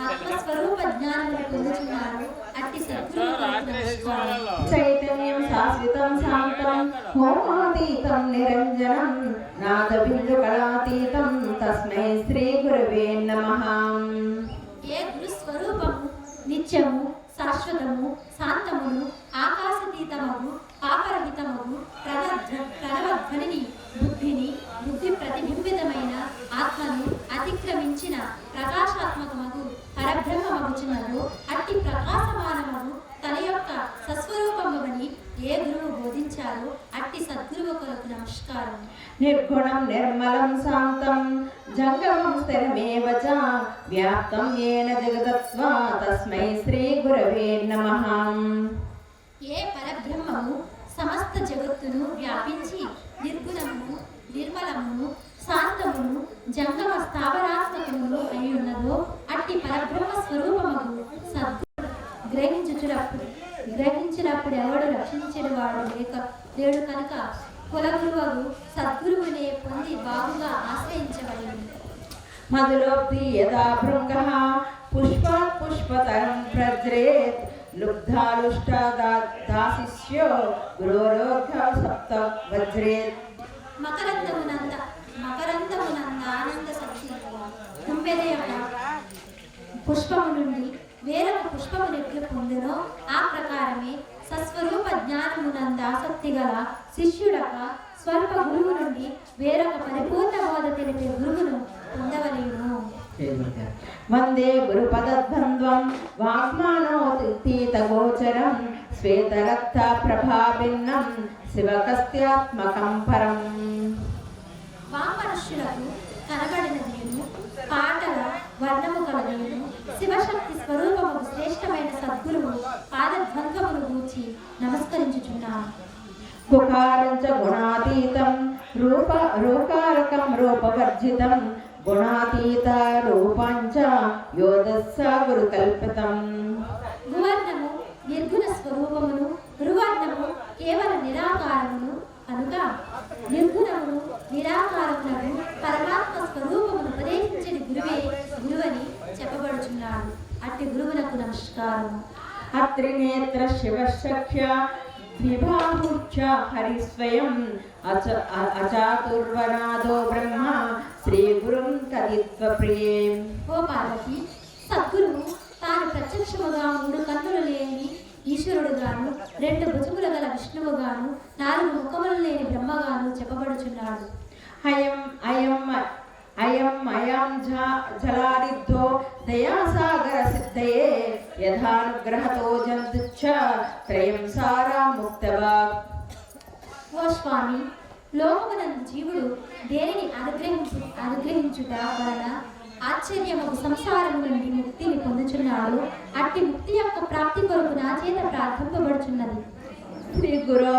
ఆత్మస్వరూప జ్ఞానమును పొందుతున్నారు అట్టి సద్గురువు కొరకు నమస్కారం. చైతన్యం శాశ్వతం శాంతం హోమాతీతం నిరంజనం నాదబిందు కళాతీతం తస్మై శ్రీ గురవే నమః. ఏ గురు స్వరూపము నిత్యము శాశ్వతము శాంతమును ఆకాశతీతమగు పాపరహితమగు ప్రణవధ్వనిని బుద్ధి ప్రతిబింబితమైన ఆత్మను అతిక్రమించిన ప్రకాశాత్మకమగు పరబ్రహ్మమగుచున్నదో అట్టి ప్రకాశమానమగు తన యొక్క సస్వరూపమని ఏ గురువు బోధించారో అట్టి సద్గురువు కొరకు నమస్కారం. నిర్గుణం నిర్మలం శాంతం జంగమం స్థిరమేవ చ వ్యాప్తం యేన జగదత్వా తస్మై శ్రీ గురవే నమః. ఏ పరబ్రహ్మము సమస్త జగత్తును వ్యాపించి నిర్గుణమును నిర్మలమును శాంతమును జంగమ స్థావరాత్మకమును అయి ఉన్నదో అట్టి పరబ్రహ్మ స్వరూపమును సద్గురు గ్రహించినప్పుడు ఎవడు రక్షించిన వాడు లేడు కనుక కులగురువు సద్గురువునే పొంది బాగుగా ఆశ్రయించబడింది. మధులోక్తి యదా భృంగః పుష్పాత్ పుష్పతరం ప్రజ్రేత్ లుబ్ధాలుష్టాదాశిష్యో గురోరోగ్ధ సప్త వజ్రేత్. మకరందమునంద ఆనంద శక్తి తుమ్మెద యొక్క పుష్పము నుండి వేరొక పుష్పము ఎట్లు పొందునో ఆ ప్రకారమే సస్వరూప జ్ఞానమునంద ఆసక్తి గల శిష్యుడక స్వల్ప గురువు నుండి వేరొక పరిపూర్ణ బోధ తెలిపే గురువును పొందవలేను. వందే గురుపదద్వంద్వం వాగ్మానోతీతగోచరం శ్వేతరక్త ప్రభాభిన్నం శివకస్యాత్మకం పరం. వామనుష్యులకు కనబడిన నేను పాటల వర్ణము కలదేను శివశక్తి స్వరూపము శ్రేష్టమైన సద్గురువు పాదద్వంద్వమును గూర్చి నమస్కరించుచున్నాను. గుకారం చ గుణాతీతం రూకారకం రూపవర్జితం గుణాతీత రూపాంచ యోదస్స గురుకల్పితం. గువర్ణము నిర్గుణ స్వరూపమును రువర్ణము కేవల నిరాకారమును కనుక నిర్గుణమును నిరాకారములను పరమాత్మ స్వరూపమును ఉపదేశించని గురువని చెప్పబడుచున్నాడు. అట్టి గురువునకు నమస్కారం. అత్రినేత్ర శివశక్ష్య ద్విబాహుశ్చ హరిస్వయం అచాతుర్వనాదో బ్రహ్మ శ్రీ గురుం కదిత్వ ప్రియే. ఓ పార్వతి, సద్గురువు తాను ప్రత్యక్షముగా 3 కన్నులు లేని ఈశ్వరుడుగాను 2 భుజములు గల విష్ణువుగాను 4 ముఖములు లేని బ్రహ్మగాను చెప్పబడుచున్నాడు. అయం జలారిద్ధో దయాసాగర సిద్ధయే యథానుగ్రహతో జంతుచ్చ త్రయం సారా ముక్తవాక్. ఓ స్వామి, లోకమునందు జీవుడు దేనిని అనుగ్రహించుట వలన ఆశ్చర్యము సంసారము నుండి ముక్తిని పొందుచున్నాడు, అట్టి ముక్తి యొక్క ప్రాప్తి కొరకు నా చేత ప్రార్థింపబడుచున్నది. శ్రీ గురో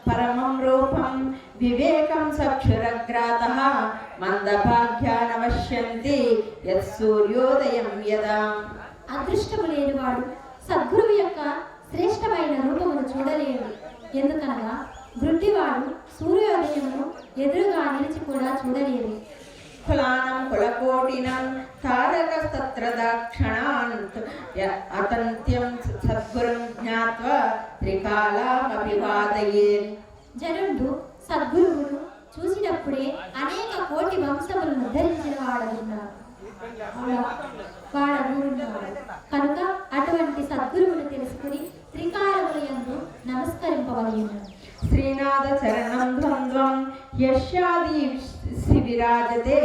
పరమం రూపం వివేకం చక్షురగ్రాతః మందభాగ్యానవశ్యంతి యత్సూర్యోదయం యదా. అదృష్టము లేనివాడు సద్గురువు యొక్క శ్రేష్టమైన రూపమును చూడలేడు. ఎందుకనగా గుడ్డివాడు సూర్యోదయమును ఎదురుగా నిలిచి కూడా చూడలేడు. ఫలానం కులకోటినం తారకస్తత్ర దాక్షణాంత్ అతంత్యం సద్గురుం జ్ఞాత్వా త్రికాలామభివాదయేత్. జనుడు సద్గురువును చూసినప్పుడే అనేక కోటి వంశములను ఉద్ధరించిన వాడనున్నాడు. కనుక అటువంటి సద్గురువును తెలుసుకుని త్రికాలముల యందు నమస్కరింపవలెను. శ్రీనాథ చరణం ద్వంద్వం యస్యాది శివిరాజతే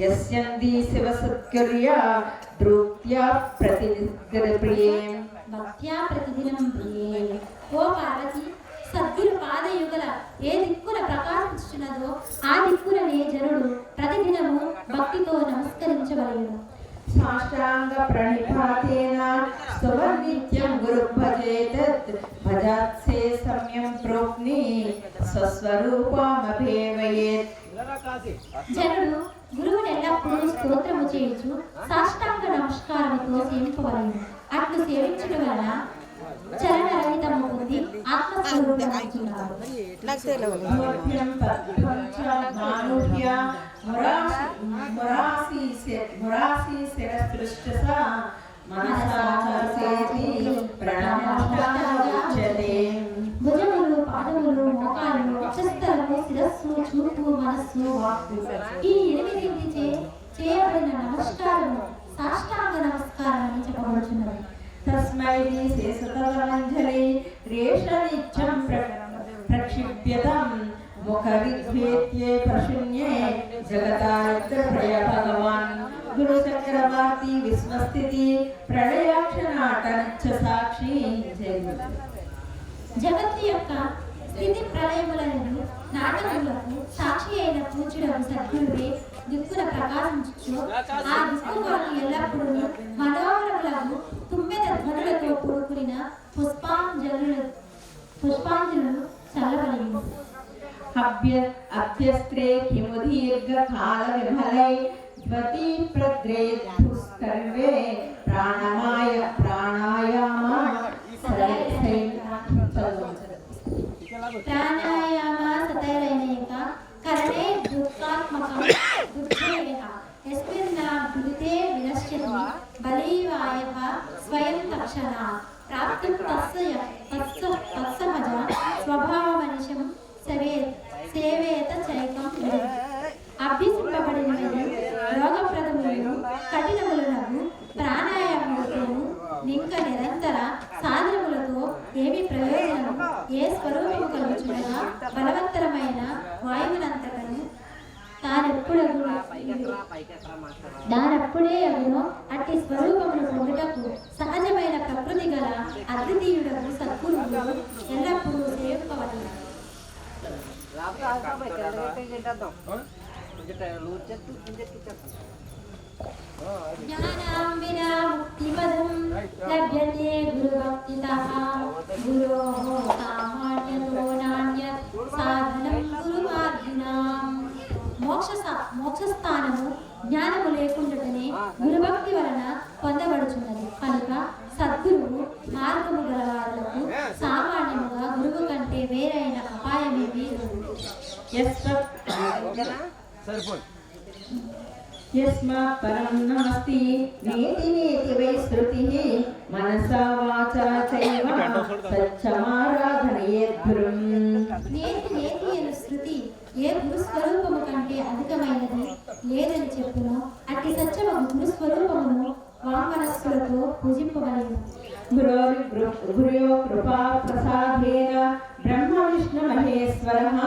యస్యంది శివ సత్కర్య ద్రూప్త్యా ప్రతిప్రియే. భక్త్యా ప్రతిదినం ప్రియే. ఓ పార్వతి, సద్గురు పాదయుగల ఏ దిక్కున ప్రకాశించున్నదో ఆ దిక్కులనే జనుడు ప్రతిదినము భక్తితో నమస్కరించవలెను. సాష్టాంగ ప్రణిపాతేన స్తవనిత్యం గురు భజేత్ భజాత్సే సమ్యం ప్రోక్ని స్వస్వరూపమభేవయేత్. జనుడు గురువుని ఎల్లప్పుడూ స్తోత్రము చేయుచు సాష్టాంగ నమస్కారముతో సేవింపవలెను. అట్లు సేవించడం వలన చలనరహితము పొంది ఆత్మస్వరూపమవుతున్నాడు. భుజములు, పాదములు, మోకాలు, వక్షస్థలము, శిరస్సు, చూపు, మనస్సు, వాక్కు ఈ 8 చేయబడిన నమస్కారము సాష్టాంగ నమస్కారం అని చెప్పబడుచున్నది. తస్మై శేషతలంజలి రేషనిత్యం ప్రక్షిప్యతం ముఖ విద్వేత్యే ప్రశూన్యే జగతాయత్ర ప్రయ భగవాన్. గురు చక్రవర్తి విశ్వస్థితి ప్రళయాక్షనాటనచ్చ సాక్షి. జగత్తు యొక్క స్థితి ప్రళయములను నాటకములకు సాక్షి అయిన పూజ్యుడకు సద్గురువే దిక్కున ప్రకాశించు. ఆ దిక్కు కొరకు ఎల్లప్పుడూ మనోహరములకు తుమ్మెద ధ్వనులతో కూడుకున్న పుష్పాంజలులు చల్లవలెను. అభ్యస్త్రే కిము దీర్ఘకాల విమలై జ్వతి ప్రద్రేత్పుష్కర్వే ప్రాణాయామ సతైరైనేక కరణే దుఃఖాత్మకం దుఃఖేయ యస్మిన్నా భులితే వినశ్యతి బలీవాయః స్వయం తక్షణ ప్రాప్తుం తత్సహజ స్వభావమనిశం సేవేత చైకం. అభ్యసింపబడినవి రోగప్రదములను కఠినములను ప్రాణాయామములతోను నింక నిరంతర సాధనములతో ఏమి ప్రయోజనము? ఏ స్వరూపము కలుగుచుండగా బలవంతరమైన వాయువునంతటను దానప్పుడే అగునో అట్టి స్వరూపమును పొందుటకు సహజమైన ప్రకృతి గల అద్వితీయుడకు సద్గురువులు ఎల్లప్పుడూ సేవింపవలెను. జ్ఞానాం వినా ముక్తిపదం లభ్యతే గురుభక్తితః గురోః సామాన్యతో నాన్యత్ సాధనం గురుమార్గినాం. మోక్షస్థానము జ్ఞానము లేకుండానే గురుభక్తి వలన పొందబడుచున్నది. కనుక సద్గురువు మార్గము గలవారులకు సామాన్యముగా గురువు కంటే వేరైన అపాయమేమీ లేదు. యస్మాత్ పరం నాస్తి నేతి నేతి వై శృతిః మనసా వాచా చైవ సత్యమారాధనయేత్ గురుం. నేతి నేతి అను శృతి ఏ గురుస్వరూపము కంటే అధికమైనది లేదని చెప్పును. అట్టి సత్యము గురుస్వరూపమును వామనస్సులతో పూజింపవలెను. గురో కృపా ప్రసాదేన బ్రహ్మ విష్ణు మహేశ్వరః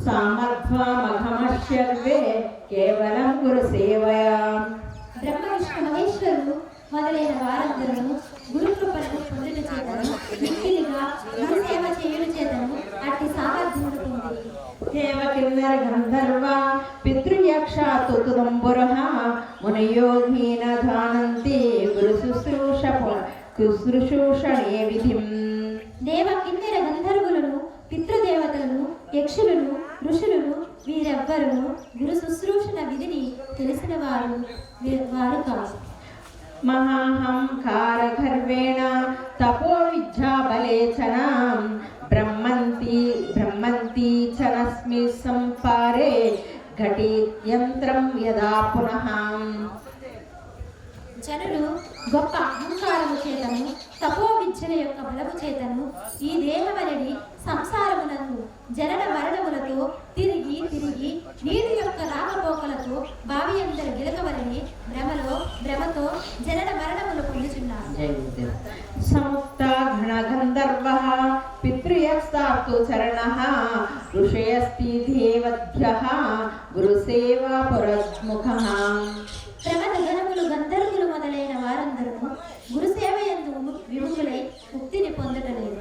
సామర్థ్వమఘమశ్యర్వే కేవలం గురు సేవయా. బ్రహ్మ విష్ణు మహేశ్వరులు మొదలైన వారందరూ గురు చేతను మిక్కిలిగా గురు సేవ చేయుడు చేతను అట్టి సామర్థ్యములు పొంది హేమ కిన్నర గంధర్వ పితృయక్షాతు తుదంబురః మునియోగీన ధానంతి గురు శుశ్రూషణే విధిం. దేవ కిన్నెర గంధర్వులను పితృదేవతలను యక్షులను ఋషులను వీరెవ్వరును గురు శుశ్రూషణ విధిని తెలిసిన వారు కాదు. మహాహంకార గర్వేణ తపో విద్యాబలేచనాం బ్రహ్మంతి చనస్మి సంపారే ఘటి యంత్రం యదా పునః. జనులు గొప్ప అహంకారము చేతను తపో విద్యల యొక్క బలము చేతను ఈ దేహమనడి సంసారమునందు జనన మరణములతో తిరిగి నీటి యొక్క రాకపోకలతో బావి అందరు గిలకవలని భ్రమతో జనన మరణములు పొందుచున్నారు. సముక్త గణగంధర్వః పితృయస్తాస్తు చరణః ఋషయస్తి దేవద్భ్యః గురుసేవా పురస్ముఖః. ప్రమద గణములు గంధర్వులు మొదలైన వారందరూ గురుసేవయందు విముఖులై ముక్తిని పొందటలేదు.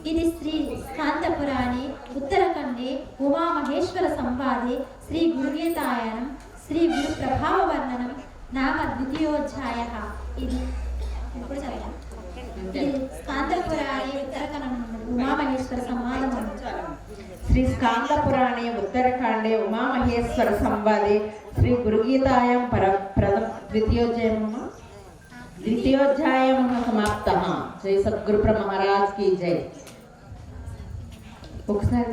ఇది శ్రీ స్కాందపురాణే ఉత్తరఖండే ఉమామహేశ్వర సంవాదే శ్రీ గురుగీతాయనం శ్రీ గురు ప్రభావ వర్ణనం నామ ద్వితీయోధ్యాయః. ఇది స్కాందపురాణే ఉత్తరఖండ ఉమామహేశ్వర సంవాదం. శ్రీ స్కాందపురాణే ఉత్తరఖండే ఉమామహేశ్వర సంవాదే శ్రీ గురుగీతాయాం ద్వితీయోధ్యాయం సమాప్తః. జై సద్గురు మహారాజ్ की జై. ఒకసారి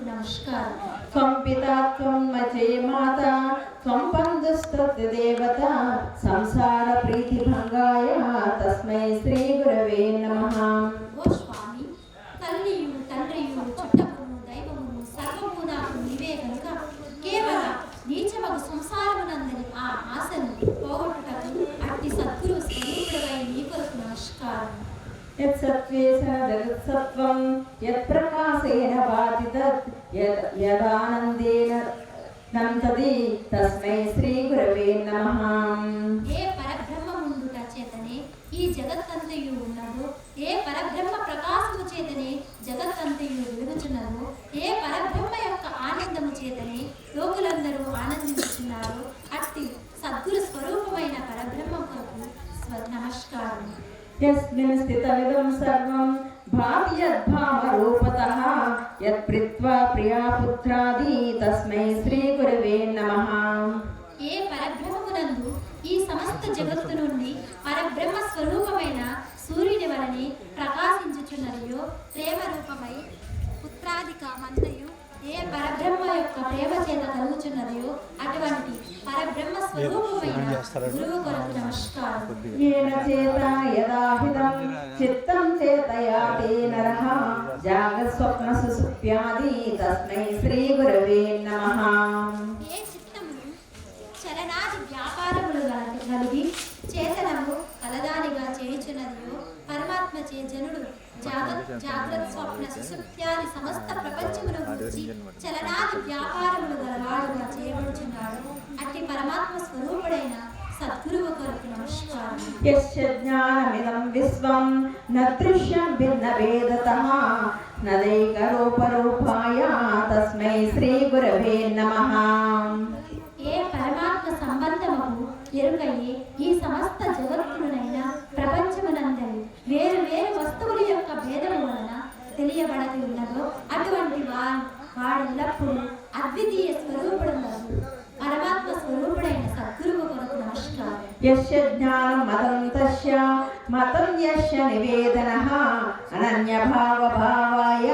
నమస్కారం. త్వం పితా త్వం మచే మాతా త్వం బంధుస్తత్య దేవత సంసార ప్రీతి భంగాయ తస్మై శ్రీ గురవే నమః. ఓ స్వామి, తల్లియు తండ్రియు చుట్టమును దైవమును సర్వము నాకు నీవే కనుక కేవల నీచమగు సంసారమునందని ఆ ఆశను పోగొట్టుటకు అట్టి సద్గురు స్వరూపుడవై నీ కొరకు నమస్కారం. యత్ సత్వేన జగత్సత్వం యత్ ప్రకాశేన భాతి తత్ యదానందేన నంతది తస్మై శ్రీ గురవే నమః. ఏ పరబ్రహ్మముందుట చేతనే ఈ జగత్తంతయు ఉన్నదో, ఏ పరబ్రహ్మ ప్రకాశము చేతనే జగత్తంతయు వెలుగుచున్నదో, ఏ పరబ్రహ్మ యొక్క ఆనందము చేతనే లోకులందరూ ఆనందించుచున్నారు, అట్టి సద్గురు స్వరూపమైన పరబ్రహ్మ కొరకు నమస్కారం. యస్మిన్ స్థితమిదం సర్వం భాతి యద్భావరూపతః యత్ ప్రీత్వా ప్రియా పుత్రాది తస్మై శ్రీ గురవే నమః. ఏ పరబ్రహ్మమునందు ఈ సమస్త జగత్తు నుండి పరబ్రహ్మ స్వరూపమైన సూర్యుని వలనే ప్రకాశించుచున్నదియో, ప్రేమ రూపమై పుత్రాదికమంతయు ఏ పరబ్రహ్మ యొక్క ప్రేమ చేత కలుగుచున్నదియో అటువంటి పరబ్రహ్మ స్వరూపమైన గురువు కొరకు నమస్కారం. येन चेता यदाहितं चित्तं चेतयाते नरः जागस्वप्न सुसुप्त्यादि तस्मै श्री गुरवे नमः. ఏ చిత్తమును చలనాది వ్యాపారములు కలిగి చేతనము కలదానిగా చేయుచున్నదియో పరమాత్మచే జనుడు జాగ్రత్త స్వప్న సుషుప్త్యాది సమస్త ప్రపంచమును గురించి చలనాది వ్యాపారములు గలవాడుగా చేయబడుచున్నాడు, అట్టి పరమాత్మ స్వరూపుడైన సద్గురువు కొరకు నమస్కారం. यस्य ज्ञानमिदं विश्वं न दृश्यं भिन्नभेदतः नदैकरूपरूपाय तस्मै श्री गुरवे नमः. ఏ పరమాత్మ సంబంధముకు ఎరుకయ్యే ఈ సమస్త జగత్తునైనా ప్రపంచమునందరి వేరు వేరు వస్తువుల యొక్క భేదము వలన తెలియబడది ఉన్నదో అటువంటి వాడెల్లప్పుడూ అద్వితీయ స్వరూపుడున్నారు, పరమాత్మ స్వరూపుడైన సద్గురువు కొరకు నమస్కారం. यस्य ज्ञानमतं तस्य मतं यस्य निवेदनः अनन्यभावभावाय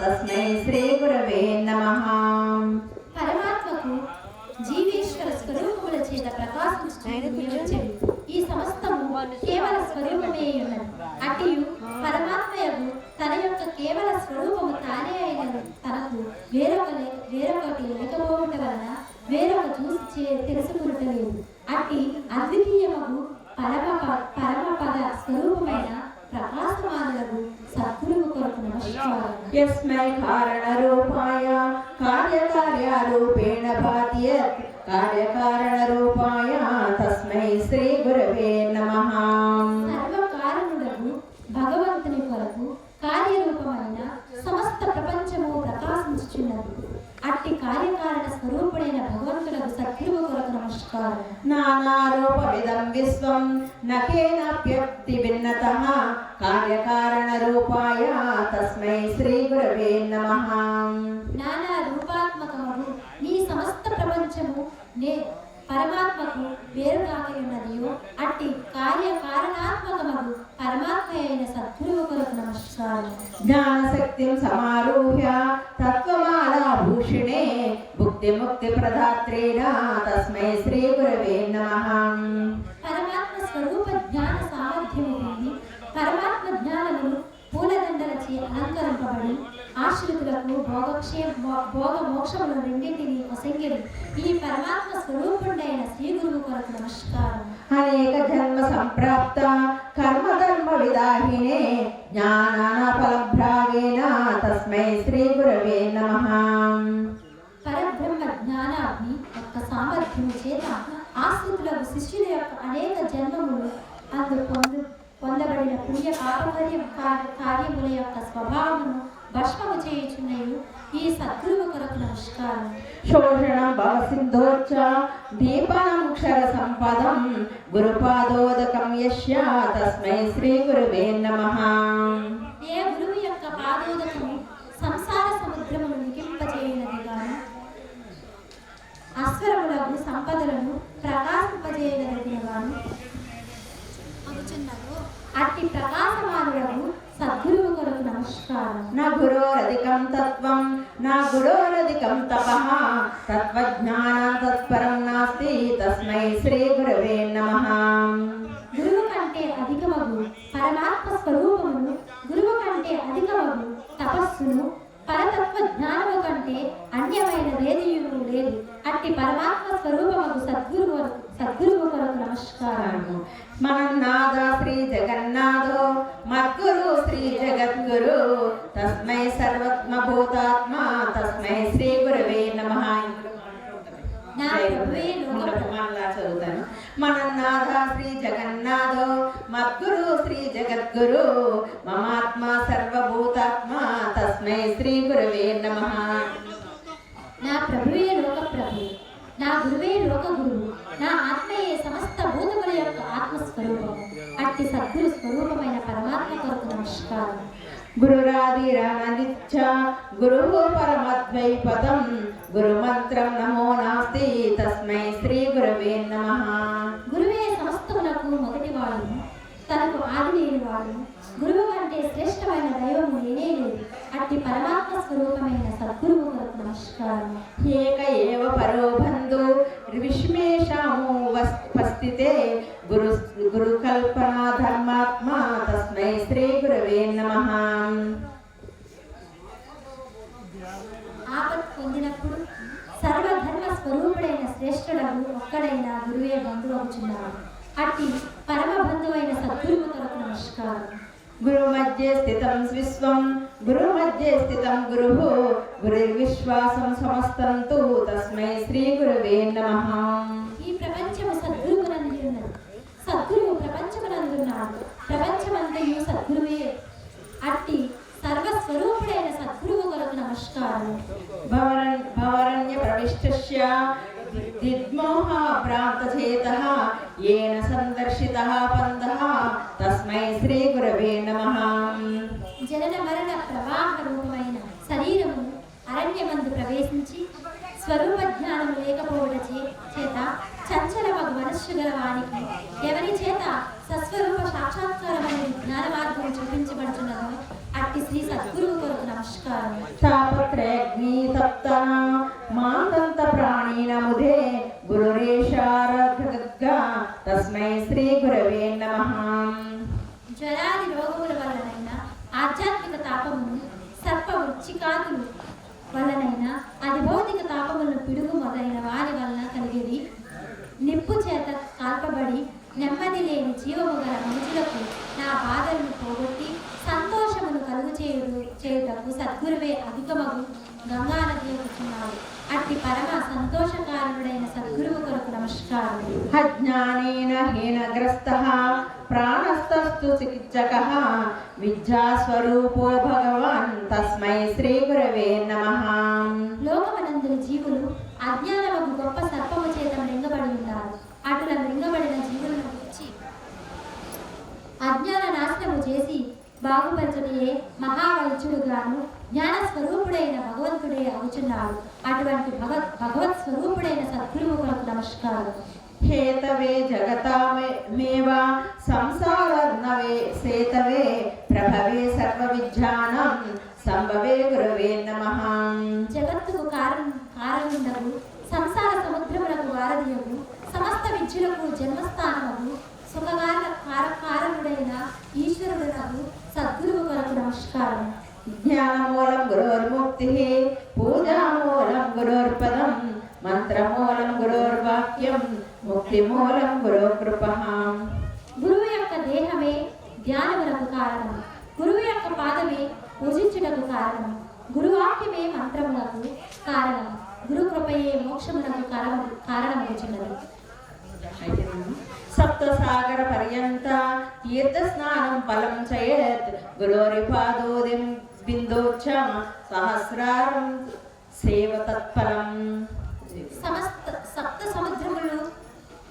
तस्मै श्री गुरवे नमः. పరమాత్మకు జీవేశ్వర స్వరూపముల చేత ప్రకాశించు ఈ సమస్తము కేవల స్వరూపమే ఉన్నది, అటియు పరమాత్మయగు తన యొక్క కేవల స్వరూపము తానే అయిన తనకు వేరొకటి లేకపోవటం వలన వేరొక చూసి తెలుసుకునటలేదు, అట్టి అద్వితీయమగు నమస్కారం. यस्मै कारणरूपाय कार्यकार्यरूपेण भाति यत् कार्यकारणरूपाय तस्मै श्रीगुरवे नमः. సర్వకారణుడగు భగవంతుని కొరకు కార్యరూపమైన సమస్త ప్రపంచము ప్రకాశించుచున్నది. అట్టి కార్యకారణ స్వరూపుడైన భగవంతుడకు సద్గురువు కొరకు నమస్కారం. नानारूपमिदं विश्वं न केनाप्यक्ति भिन्नतः कार्यकारणरूपाय तस्मै श्रीगुरवे नमः. నానా రూపాత్మకము నీ సమస్త ప్రపంచము నే పరమాత్మకు వేరుగాక ఉన్నదియో అట్టి కార్యకారణాత్మకము పరమాత్మ అయిన సద్గురువు కొరకు నమస్కారం. ज्ञानशक्तिं समारूह्य तत्त्वमालाभूषिणे भुक्तिमुक्तिप्रदात्रेण तस्मै श्रीगुरवे नमः. పరమాత్మ స్వరూప జ్ఞాన సామర్థ్యము పొంది పరమాత్మ జ్ఞానమును పూలదండలచే అలంకరింపబడి ఆశ్రితులకు భోగ మోక్షములు రెండింటినీ ఒసంగిడి ఈ పరమాత్మ స్వరూపుడైన శ్రీ గురువు కొరకు నమస్కారం. అనేక జన్మ సంప్రాప్త కర్మధర్మ విదాహినే జ్ఞానాఫలభ్రాగేణ తస్మై శ్రీగురవే నమః. పరబ్రహ్మ జ్ఞానాగ్ని యొక్క సామర్థ్యము చేత ఆశ్రితులకు శిష్యుల యొక్క అనేక జన్మములు పొందబడిన పుణ్య కార్యముల యొక్క స్వభావమును భస్మము చేయుచున్నయు ఈ సద్గురువు కొరకు నమస్కారం. శోషణం భవసింధోచ్చ దీపనముక్షర సంపదం గురుపాదోదకం యస్య తస్మై శ్రీగురవే నమః. ఏ గురువు యొక్క పాదోదకము సంసార సముద్రమును నిగింపజేయునది గాను అస్వరములకు సంపదలను ప్రకాశింపజేయగలిగిన గాను అట్టి ప్రకాశమానులకు సద్గురువు కొరకు నమస్కారం. నా గురోరధికం తత్వం నా గురోరధికం తపః తత్వజ్ఞానం తత్పరం నాస్తి తస్మై శ్రీగురవే నమః. గురువు కంటే అధికమగు పరమాత్మ స్వరూపమును గురువు కంటే అధికమగు తపస్సును పరతత్వ జ్ఞానము కంటే అన్యమైన రేదియును లేదు అట్టి పరమాత్మ స్వరూపమగు సద్గురువు కొరకు నమస్కారం. మనన్నాథ శ్రీ జగన్నాథో మద్గురు శ్రీ జగద్గురు తస్మై సర్వత్మభూతాత్మ తస్మై శ్రీ గురవే నమః. నా ప్రభువే చదువుతాను. మనన్నాథ శ్రీ జగన్నాథో మద్గురు శ్రీ జగద్గురు మమాత్మ సర్వభూతాత్మ తస్మై శ్రీ గురవే నమః. నా ప్రభువే లోక ప్రభు నా గురువే లోక గురువు నా ఆత్మయే సమస్త భూతముల యొక్క ఆత్మస్వరూపము అట్టి సద్గురు స్వరూపమైన పరమాత్మ కొరకు నమస్కారం. గురురాదిరానందిచ్చ గురుః పరమద్వైపదం గురుమంత్రం నమో నాస్తి తస్మై శ్రీ గురవే నమః. గురువే సమస్తమునకు మొదటివాడు తనకు ఆది లేనివాడు గురువు కంటే శ్రేష్టమైన దైవము లేనే లేదు అట్టి పరమాత్మ స్వరూపమైన సద్గురువు కొరకు నమస్కారం. ఏక ఏవ పరో బంధు విష్మేషాము వస్థితే గురు కల్పనా ధర్మాత్మ తస్మై శ్రీ గురవే నమః. ఆపత్ పొందినప్పుడు సర్వధర్మ స్వరూపుడైన శ్రేష్ఠుడకు ఒక్కడైన గురువే బంధువవుచున్నాడు అట్టి పరమ బంధువైన సద్గురువు కొరకు నమస్కారం. గురు మధ్య స్థితం విశ్వం గురు మధ్య స్థితం గురుః గురుర్విశ్వాసం సమస్తం తు తస్మై శ్రీ గురవే నమః. ఈ ప్రపంచము సద్గురువునందు ఉన్నది సద్గురువు ప్రపంచమునందున్నాడు ప్రపంచమంతయు సద్గురువే అట్టి సర్వస్వరూపుడైన సద్గురువు కొరకు నమస్కారం. భవరణ్య ప్రవిష్టస్య దిగ్మోహ భ్రాంతచేతః येन సందర్శితః పందః తస్మై శ్రీ గురవే నమః. జనన మరణ ప్రవాహ రూపమైన శరీరము అరణ్యమందు ప్రవేశించి స్వరూప జ్ఞానము లేకపోవడం చేత చంచలమగు మనస్సు గల వానికి ఎవరి చేత సస్వరూప సాక్షాత్కారమైన జ్ఞాన మార్గం చూపించబడుతున్నదో అట్టి శ్రీ సద్గురువు కొరకు నమస్కారం. తాపత్రయగ్ని సప్తన మాంతంత ప్రాణినముదే గురురేశారగద్గా తస్మై శ్రీ గురవే నమః. జ్వరాది రోగముల వలనైన ఆధ్యాత్మిక తాపమును సర్ప వృచ్చికాదులు వలనైన అది భౌతిక తాపములను పిడుగు మొదలైన వారి వలన కలిగేది నిప్పు చేత కాల్పబడి నెమ్మది లేని జీవము గల మనుషులకు నా బాధలను పోగొట్టి సంతోషమును కలుగు చేయుటకు సద్గురువే అధికమగు గంగా నది ఎక్కుతున్నాడు. అట్టి పరమ సంతోషకారుడైన సద్గురువు కొరకు నమస్కారం. అజ్ఞానేన హీనగ్రస్తః ప్రాణస్తస్తు చికిత్సకః విద్యాస్వరూపో భగవాన్ తస్మై శ్రీ గురవే నమః. లోకమనందరి జీవులు అజ్ఞానము గొప్ప సర్పము చేత మృంగబడి ఉన్నారు. అటుల మృంగబడిన జీవులను గురించి అజ్ఞాన నాశనము చేసి బాగుపరచుడియే మహావైద్యుడుగాను జ్ఞాన స్వరూపుడైన భగవంతుడే అవుచున్నాడు. అటువంటి భగవత్ స్వరూపుడైన సద్గురువు కొరకు నమస్కారం. హేతవే జగతామేవ సంసారర్ణవే సేతవే ప్రభవే సర్వ విజ్ఞానం సంభవే గురవే నమః. జగత్తుకు కారణుండగు సంసార సముద్రములకు వారధియగు సమస్త విద్యులకు జన్మస్థానము సుఖకారణుడైన ఈశ్వరుడనగు సద్గురువు కొరకు నమస్కారం. జ్ఞానమూలం గురోర్ముక్తిః పూజామూలం గురోర్పదం మంత్రమూలం గురోర్వాక్యం ముక్తిమూలం గురోకృపః. గురువు యొక్క దేహమే ధ్యానములకు కారణం. గురువు యొక్క పాదమే పూజించుటకు కారణం. గురువాక్యమే మంత్రములకు కారణం. గురు కృపయే మోక్షమునకు కారణమవుచున్నది. సప్తసాగర పర్యంత తీర్థ స్నానం ఫలం చయేత్ గురోరిపాదోదిం బిందోచ్చ సహస్రారం సేవ తత్ఫలం. సప్త సముద్రములు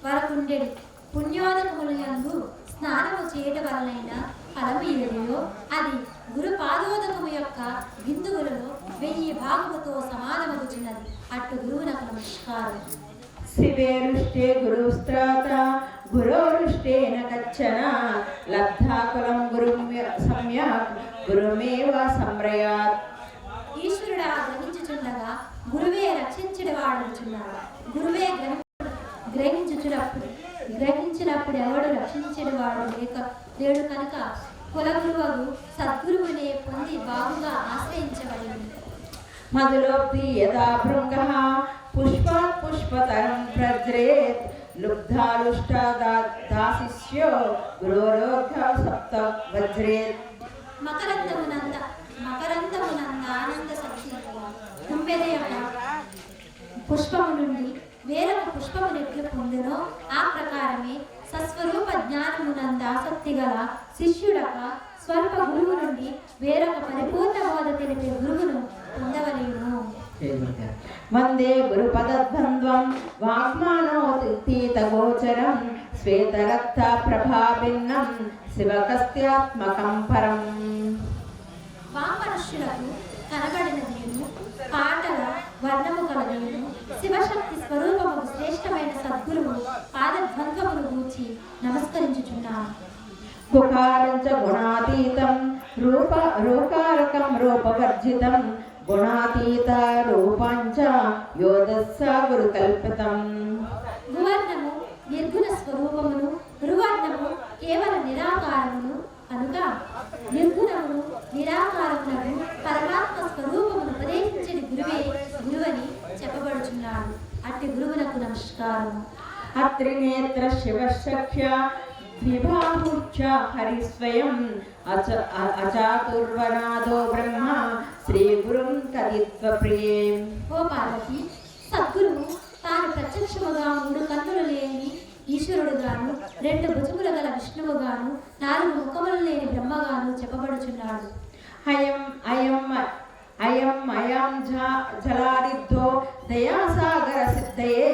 వరకుండెడి పుణ్యోదకములందు స్నానము చేయటం వలన ఫలము ఏదో అది గురు పాదోదకము యొక్క బిందువులలో 1000 భాగముతో సమానమగుచున్నది. అట్టు గురువునకు నమస్కారం. శివేరుష్టే గురుస్త్రాత గురోరుష్టేన గచ్చన లబ్ధాకులం గురుం సమ్యక్ గురుమేవ సంప్రయాత్. ఈశ్వరుడా గ్రహించుచుండగా గురువే రక్షించువాడుచున్నాడు. గురువే గ్రహించినప్పుడు ఎవడు రక్షించేవాడు లేడు కనుక కులగురువు సద్గురువునే పొంది బాగుగా ఆశ్రయించబడింది. మధులోక్తి యదా భృంగః పుష్పాత్ పుష్పతరం ప్రజ్రేత్ లుబ్ధాలుష్టాదాశిష్యో గురోరోగ్ధ సప్త వజ్రేత్. మకరందమునంద ఆనంద శక్తి తుమ్మెద యొక్క పుష్పము నుండి వేరొక పుష్పము నెట్లు పొందునో ఆ ప్రకారమే సస్వరూప జ్ఞానమునంద ఆసక్తి గల శిష్యుడక స్వల్ప గురువు నుండి వేరొక పరిపూర్ణ బోధ తెలిపే గురువును పొందవలేను. వందే గురుపదద్వంద్వం వాగ్మానోతీత గోచరం శ్వేతరక్త ప్రభాభిన్నం శివకస్త్యాత్మకం పరం. వామనుష్యులకు కనబడిన నేను పాటల వర్ణము కలదేను శివశక్తి స్వరూపము శ్రేష్టమైన సద్గురువు పాదద్వంద్వమును గూర్చి నమస్కరించుచున్నాను. గుకారంచ గుణాతీతం రూపారకం రూపవర్జితం గుణాతీత రూపాంచ యోదస్స గురుకల్పితం. గువర్ణము నిర్గుణ స్వరూపమును గురువర్ణము కేవల నిరాకారమును కనుక నిర్గుణమును నిరాకారములను పరమాత్మ స్వరూపమును ఉపదేశించిన గురువే గురువని చెప్పబడుచున్నాడు. అట్టి గురువునకు నమస్కారం. అత్రినేత్ర శివశక్ష్య ద్విబాహుశ్చ హరిస్వయం అచాతుర్వనాదో బ్రహ్మ శ్రీ గురుం కదిత్వ ప్రియే. ఓ పార్వతి, సద్గురువు తాను ప్రత్యక్షముగా 3 కన్నులు లేని ఈశ్వరుడుగాను 2 భుజములు గల విష్ణువుగాను 4 ముఖములు లేని బ్రహ్మగాను చెప్పబడుచున్నాడు. అయం జలారిద్ధో దయాసాగర సిద్ధయే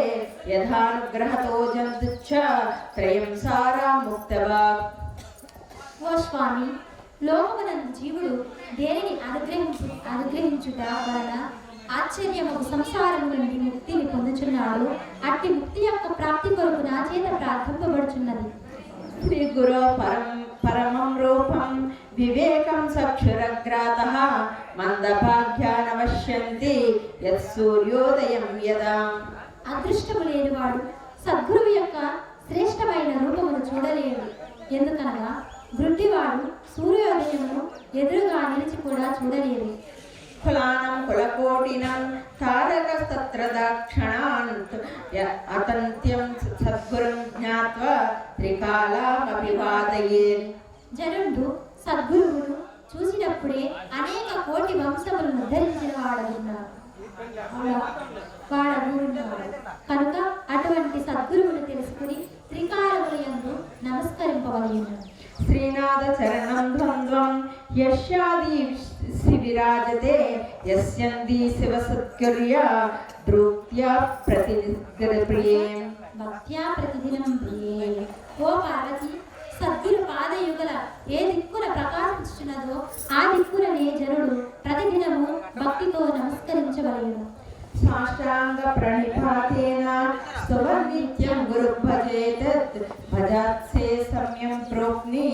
యథానుగ్రహతో జంతుచ్చ త్రయం సారా ముక్తవాగ్. ఓ స్వామి, లోకమునందు జీవుడు దేనిని అనుగ్రహించుట వలన ఆశ్చర్యము సంసారము నుండి ముక్తిని పొందుచున్నాడు. అట్టి ముక్తి యొక్క ప్రాప్తి కొరకు నా చేత ప్రార్థింపబడుచున్నది. శ్రీ గురో పరమం రూపం వివేకం చక్షురగ్రాతః మందభాగ్యానవశ్యంతి యత్సూర్యోదయం యదా. అదృష్టము లేనివాడు సద్గురువు యొక్క శ్రేష్టమైన రూపమును చూడలేడు. ఎందుకనగా గుడ్డివాడు సూర్యోదయమును ఎదురుగా నిలిచి కూడా చూడలేడు. కులానం కులకోటినం తారకస్తత్ర దాక్షణాంత్ అతంత్యం సద్గురుం జ్ఞాత్వా త్రికాలామభివాదయేత్. జనుడు సద్గురువును చూసినప్పుడే అనేక కోటి వంశములను ఉద్ధరించిన వాడనున్నాడు. కనుక అటువంటి సద్గురువును తెలుసుకుని త్రికాలముల యందు నమస్కరింపవలెను. శ్రీనాథ చరణం ద్వంద్వం యస్యాది శివిరాజతే యస్యంది శివ సత్కర్య ధృత్యా ప్రతిప్రియే భక్త్యా ప్రతిదినం ప్రియే. ఓ పార్వతి, సద్గురు పాదయుగల ఏ దిక్కున ప్రకాశించున్నదో ఆ దిక్కులనే జనుడు ప్రతిదినము భక్తితో నమస్కరించవలెను. సాష్టాంగ ప్రణిపాతేన స్తువన్నిత్యం గురుభజేతత్ భజాత్సే సమ్యం ప్రోక్ని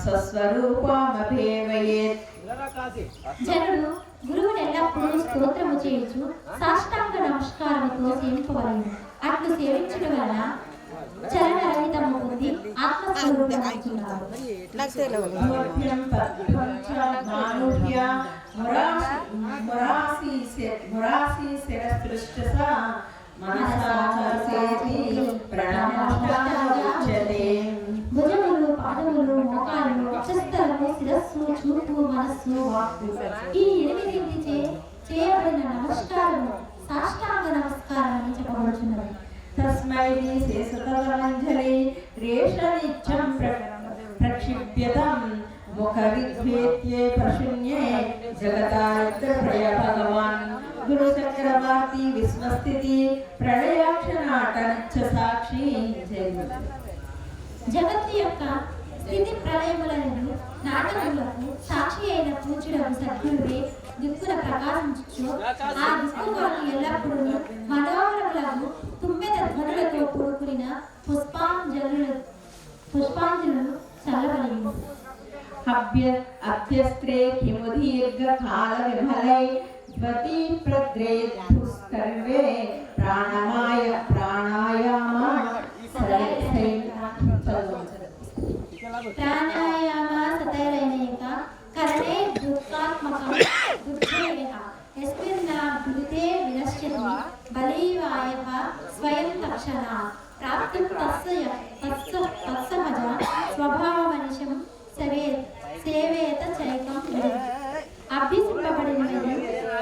స్వస్వరూపమభేవయేత్. జనుడు గురువుని ఎల్లప్పుడూ స్తోత్రము చేయుచు సాష్టాంగ నమస్కారముతో సేవింపవలెను. అట్లు సేవించడం వలన చరణరహితము పొంది ఆత్మస్వరూపమవుతున్నారు. భుజములు, పాదములు, మోకాలు, వక్షస్థలము, శిరస్సు, చూపు, మనస్సు, వాక్కు ఈ 8 చేయబడిన నమస్కారము సాష్టాంగ నమస్కారం అని చెప్పబడుచున్నది. తస్మై శేషతమంజలి రేషనిత్యం ప్రక్షిప్యతం ముఖ విద్వేత్యే ప్రశూన్యే జగతాయుద్ధ ప్రయ భగవాన్ గురు చక్రవర్తి విశ్వస్థితి ప్రళయాక్షనాటనచ్చ సాక్షి. జగత్తు యొక్క స్థితి ప్రళయములను నాటకములకు సాక్షి అయిన పూజుడకు సద్గురువే దిక్కున ప్రకాశించు. ఆ దిక్కులకు ఎల్లప్పుడూ మనోహరములకు తుమ్మెద ధ్వనులతో కూడుకున్న పుష్పాంజలులు చల్లవలెను. అభ్యస్త్రే కిము దీర్ఘ కాల విమలై ధ్వతి ప్రద్రేత్పుస్కర్వే ప్రాణాయామ సతైరైనేక కరణే దుఃఖాత్మకం దుఃఖేన యస్మిన్నా దురితే వినశ్యతి బలీవాయః స్వయం తక్షణ ప్రాప్తుం తత్సహజ స్వభావమనిశం సేవేత చైకం. అభ్యసింపబడినది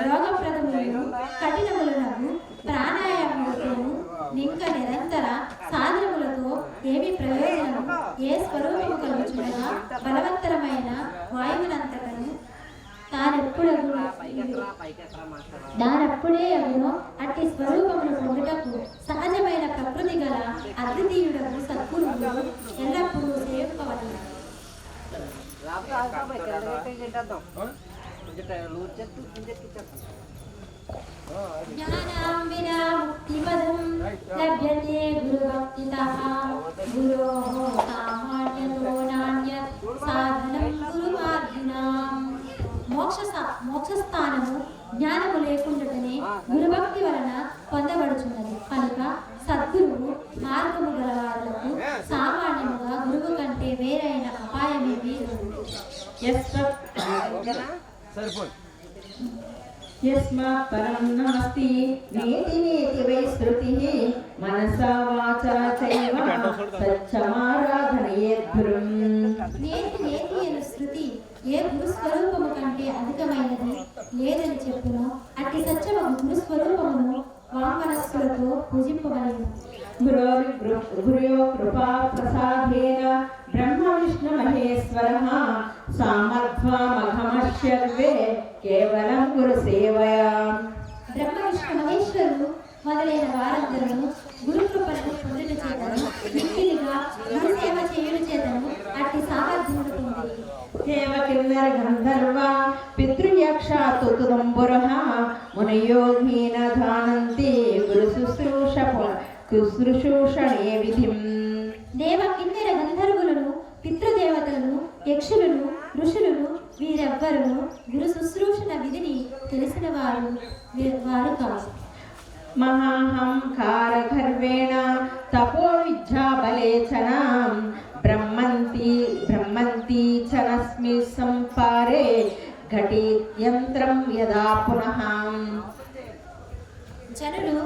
రోగప్రదములను కఠినములను ప్రాణాయామములతోను నింక నిరంతర సాధనములతో ఏమి ప్రయోజనము? ఏ స్వరూపము కలుగుచుండగా బలవంతరమైన వాయువునంతటను దానప్పుడే అగునో అట్టి స్వరూపమును పొందుటకు సహజమైన ప్రకృతి గల అద్వితీయుడకు సద్గురువులు ఎల్లప్పుడూ సేవింపవలెను. జ్ఞానం వినా ముక్తిపదం లభ్యతే గురుభక్తితః గురోః సామాన్యతో నాన్యత్ సాధనం గురుమార్గినాం. మోక్షస్థానము జ్ఞానము లేకుండానే గురుభక్తి వలన పొందబడుచున్నది. కనుక సద్గురువు మార్గము గలవారులకు సామాన్యముగా గురువు కంటే వేరైన అపాయమేమీ లేదు. యస్మాత్ పరం నాస్తి నేతి నేతి వై శృతిః మనసా వాచా చైవ సత్యమారాధనయేత్ గురుం. నేతి నేతి అను శృతి ఏ గురుస్వరూపము కంటే అధికమైనది లేదని చెప్పును. అట్టి సత్యము గురుస్వరూపమును వామనస్సులతో పూజింపబడేది. గురో కృపా ప్రసాదేన బ్రహ్మ విష్ణు మహేశ్వరః సామర్థ్వమఘమశ్యర్వే కేవలం గురు సేవయా. బ్రహ్మ విష్ణు మహేశ్వరులు మొదలైన వారందరూ గురు కృపను పొందుట చేతను మిక్కిలిగా గురు సేవ చేయుట చేతను అట్టి సామర్థ్యమును పొంది. దేవ కిన్నర గంధర్వ పితృయక్షాతు తుదంబురః మునియోగీన ధానంతి గురు శుశ్రూషణే విధిం. దేవ కిన్నెర గంధర్వులను పితృదేవతలను యక్షులను ఋషులను వీరెవ్వరును గురు శుశ్రూషణ విధిని తెలిసిన వారు కాదు. మహాహంకార గర్వేణ తపో విద్యా బలేచనాం బ్రహ్మంతి చనస్మి సంపారే ఘటీయంత్రం యదా పునః. జనులు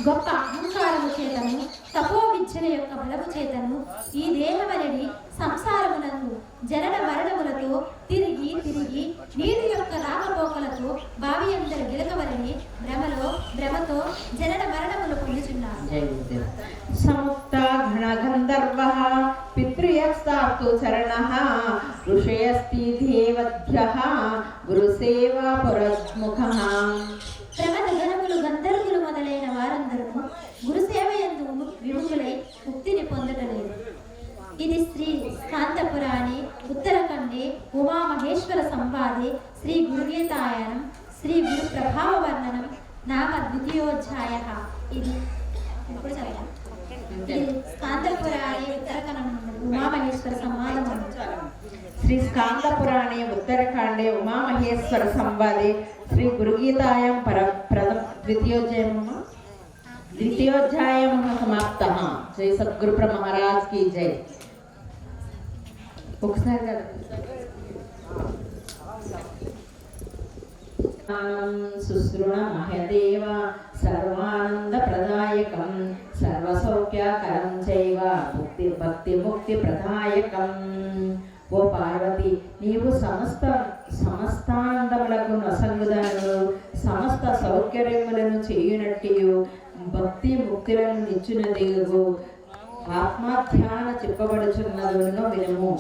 గొప్ప అహంకారము చేతను తపో విద్యల యొక్క బలము చేతను ఈ దేహమనడి సంసారమునందు జనన మరణములతో తిరిగి తిరిగి నీటి యొక్క రాకపోకలతో బావి అందరు గిలకవలని భ్రమతో జనన మరణములు పొందుచున్నారు. సముక్త గణగంధర్వ పితృయస్తాస్తు చరణః ఋషయస్తి దేవభ్యః గురుసేవా పురస్ముఖః. ప్రమద గణములు గంధర్వులు మొదలైన వారందరూ గురుసేవ యందు విముఖులై ముక్తిని పొందటలేదు. ఇది శ్రీ స్కాందపురాణే ఉత్తరఖండే ఉమామహేశ్వర సంవాదే శ్రీ గురుగీతాయనం శ్రీ గురు ప్రభావ వర్ణనం నామ ద్వితీయోధ్యాయః. ఇది ఇప్పుడు చదివాం. ఇది స్కాందపురాణే ఉత్తరఖండ ఉమామహేశ్వర సంవాదం. శ్రీ స్కాందపురాణే ఉత్తరఖండే ఉమామహేశ్వర సంవాదే శ్రీ గురుగీతాయాం ద్వితీయోధ్యాయం సమాప్తః. జై సద్గురు మహారాజ్ की జై. ఒకసారి శుశ్రుణమహదేవ సర్వానందప్రదాయకం సర్వసౌఖ్యకరం చైవ భక్తి ముక్తి ప్రదాయకం. ఓ పార్వతి, నీవు సమస్తానందములకు నొసంగుదను సమస్త సౌకర్యములను చేయునట్టియు భక్తి ముక్తులను నిచ్చునదిగు ఆత్మధ్యాన చెప్పబడుచున్నదును వినుము.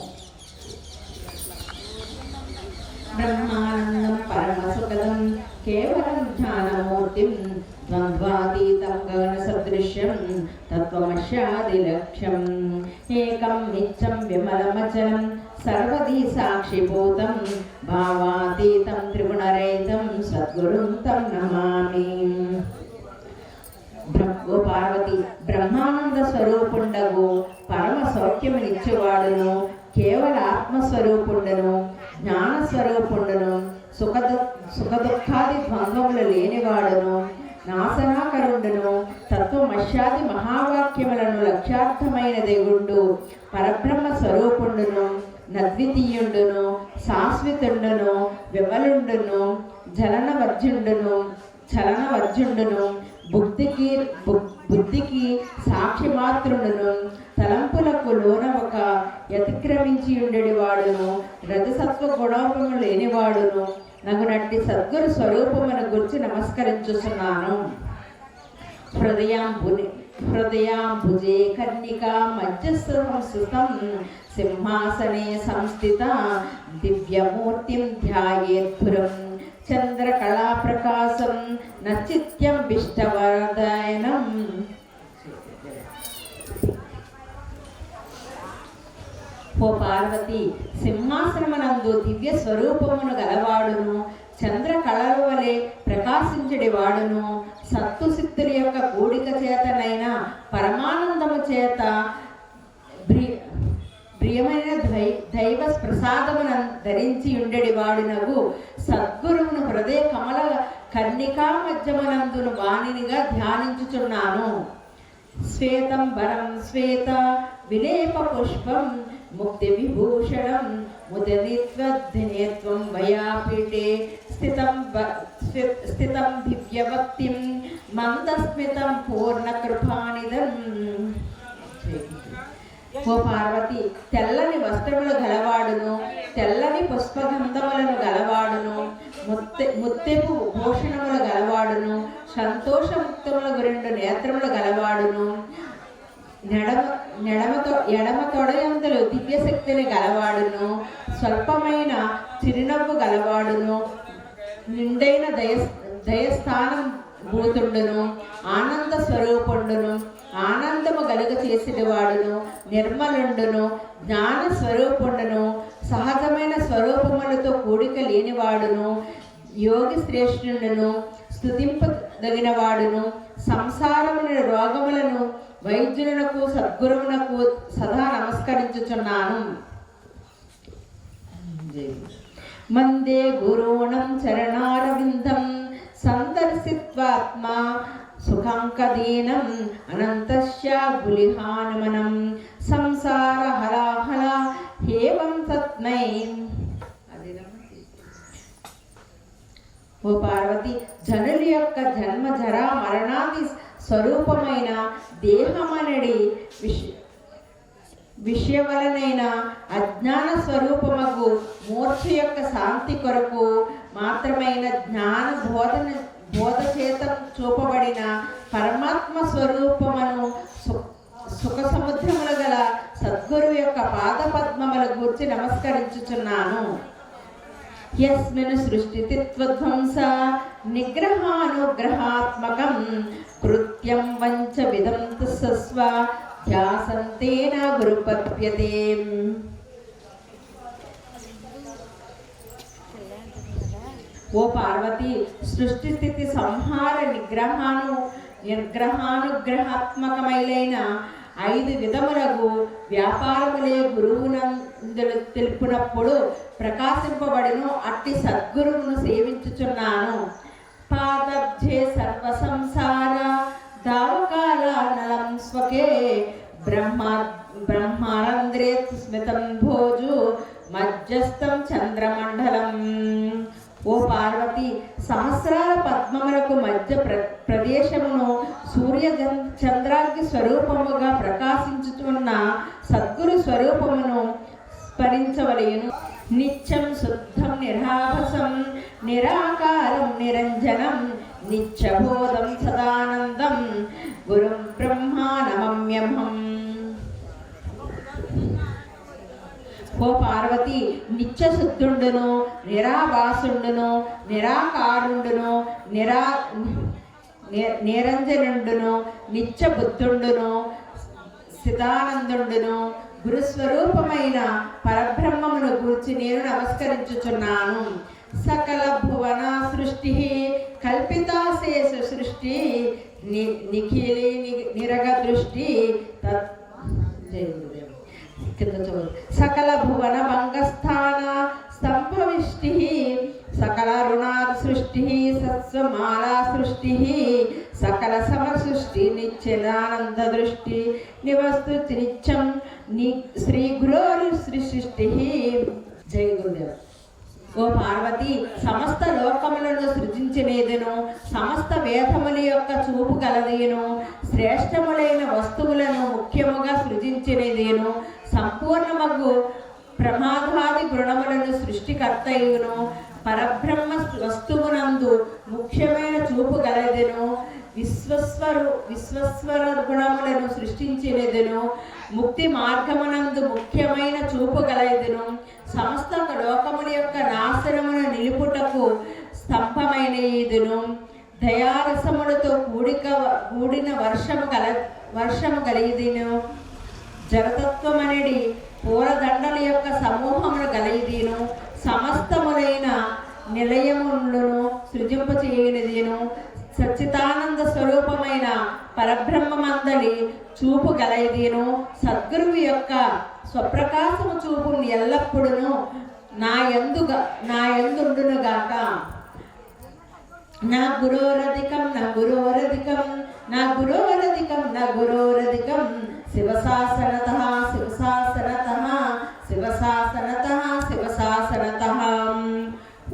బ్రహ్మానందం పరమసుఖదం కేవలం జ్ఞానమూర్తిం ద్వంద్వాతీతం గగనసదృశ్యం తత్వమస్యాదిలక్ష్యం ఏకం నిత్యం విమలమచలం సర్వదీ సాక్షిభూతం భావాతీతం త్రిగుణరహితం సద్గురుం తం నమామి. ఓ పార్వతి, బ్రహ్మానంద స్వరూపుండగు పరమ సౌఖ్యమునిచ్చేవాడును కేవల ఆత్మస్వరూపుండను జ్ఞానస్వరూపుండను సుఖదుఖాది ద్వంద్వములు లేనివాడును నాశనాకరుండును తత్వమస్యాది మహావాక్యములను లక్ష్యార్థమైన దేవుండు పరబ్రహ్మ స్వరూపుండును నద్వితీయుండును శాశ్వతుండును విమలుండును చలనవర్జుండును బుద్ధికి సాక్షిమాత్రుడును తలంపులకు లోనవక అతిక్రమించి ఉండేవాడును రజసత్వ గుణోపము లేనివాడును నగునట్టి సద్గురు స్వరూపమును గురించి నమస్కరించుతున్నాను. హృదయాంబుజే కర్ణికా మధ్యస్థం సింహాసనే సంస్థిత దివ్యమూర్తిం ధ్యాయేత్పురం చంద్రకళా ప్రకాశం నచిత్యం విష్టవరదయనం. ఓ పార్వతి, సింహాసనమునందు దివ్య స్వరూపమును గలవాడును చంద్రకళల వలె ప్రకాశించడి వాడును సత్తుసిద్ధుల యొక్క కూడిక చేతనైన పరమానందము చేత ప్రియమైన దైవ ప్రసాదమును ధరించి ఉండడి వాడునగు సద్గురువును హృదయ కమల కర్ణికా మధ్యమునందును వాణినిగా ధ్యానించుచున్నాను. శ్వేతంబరం శ్వేత విలేప పుష్పం ముక్తి విభూషణం ముదనిత్వధినేత్వం వయాపీఠే స్థితం దివ్యవక్తిం మందస్మితం పూర్ణకృపానిదం. ఓ పార్వతి, తెల్లని వస్త్రములు గలవాడును తెల్లని పుష్పగంధములను గలవాడును ముత్తెపు భూషణములు గలవాడును సంతోషముక్తములకు 2 నేత్రములు గలవాడును ఎడమ తొడయందులు దివ్యశక్తిని గలవాడును స్వల్పమైన చిరునవ్వు గలవాడును నిండైన దయస్థానం భూతుండును ఆనంద స్వరూపుండును ఆనందము గలుగ చేసిన వాడును నిర్మలుండును జ్ఞాన స్వరూపుండును సహజమైన స్వరూపములతో కూడిక లేనివాడును యోగి శ్రేష్ఠుండును స్తుతింపదగిన వాడును సంసారమున రోగములను వైద్యులకు సద్గురువునకు సదా నమస్కరించుచున్నాను. మందే గురూణం చరణారవిందం సందర్శిత్వాత్మా సుఖంకదీనం అనంతస్య గులిహానమనం సంసార హలాహల హేవం తత్మై. ఓ పార్వతి, జనుల యొక్క జన్మ జరా మరణాది స్వరూపమైన దేహమనడి విషయవలనైన అజ్ఞాన స్వరూపమగు మూర్ఛ యొక్క శాంతి కొరకు మాత్రమైన జ్ఞాన బోధ చేత చూపబడిన పరమాత్మ స్వరూపమును సుఖ సముద్రములు గల సద్గురు యొక్క పాద పద్మముల గూర్చి నమస్కరించుచున్నాను. యస్మిన్ సృష్టితిత్వధ్వంస నిగ్రహానుగ్రహాత్మకం కృత్యం వంచ విదం తస్వ ధ్యాసంతేన గురుపద్యతే. ఓ పార్వతి, సృష్టి స్థితి సంహార నిగ్రహానుగ్రహాత్మకమైన 5 విధములకు వ్యాపారములే గురువునందులు తెలుపునప్పుడు ప్రకాశింపబడిను అట్టి సద్గురువును సేవించుచున్నాను. పాదబ్జే సర్వ సంసార దావకాల నలం స్వకే బ్రహ్మారంధ్రే స్మితం భోజు మధ్యస్థం చంద్రమండలం. ఓ పార్వతి, సహస్రాల పద్మములకు మధ్య ప్రదేశమును సూర్య చంద్రాగ్ని స్వరూపముగా ప్రకాశించుతున్న సద్గురు స్వరూపమును స్మరించవలెను. నిత్యం శుద్ధం నిరాభసం నిరాకారం నిరంజనం నిత్యబోధం సదానందం గురుం బ్రహ్మా నమమ్యహం. ఓ పార్వతి, నిత్య శుద్ధుండును నిరాభాసుండును నిరాకారుండును నిరంజనుండును నిత్య బుద్ధుండును సిదానందుండును గురుస్వరూపమైన పరబ్రహ్మమును గూర్చి నేను నమస్కరించుచున్నాను. సకల భువన సృష్టి కల్పితాశేష సృష్టి నిఖిలి నిరగ దృష్టి సకల భువన భంగస్థాన సంభవిష్టి సకల రుణాది సృష్టి సత్స్వమాలా సృష్టి సకల సమసృష్టి నిత్యదానంద దృష్టి నివస్తు నిత్యం శ్రీ గురోరు శ్రీ సృష్టి. జై గురుదేవ్. ఓ పార్వతి, సమస్త లోకములను సృజించినేదను సమస్త వేదముల యొక్క చూపు గలదేను శ్రేష్టములైన వస్తువులను ముఖ్యముగా సృజించినదేను సంపూర్ణమగు ప్రమాదాది గుణములను సృష్టికర్తయును పరబ్రహ్మ వస్తువునందు ముఖ్యమైన చూపు గలదెను విశ్వస్వర గుణములను సృష్టించినదెను ముక్తి మార్గమునందు ముఖ్యమైన చూపు గలదెను సమస్త లోకముల యొక్క నాశనమును నిలుపుటకు స్తంభమైన ఇదును దయారసములతో కూడిన వర్షము కలిగిదిను జగతత్వమనడి పూలదండల యొక్క సమూహమును కలిగిదిను సమస్తములైన నిలయములను సృజింపచేయనిదిను సచ్చితానంద స్వరూపమైన పరబ్రహ్మమందలి చూపు గలైదిను సద్గురువు యొక్క స్వప్రకాశము చూపును ఎల్లప్పుడూ నా యందుండునుగాక. నా గురోరధికం నా గురోరధికం నా గురోరధికం నా గురోరధికం శివశాసనతః శివశాసనతః శివశాసనతః శివశాసనతః.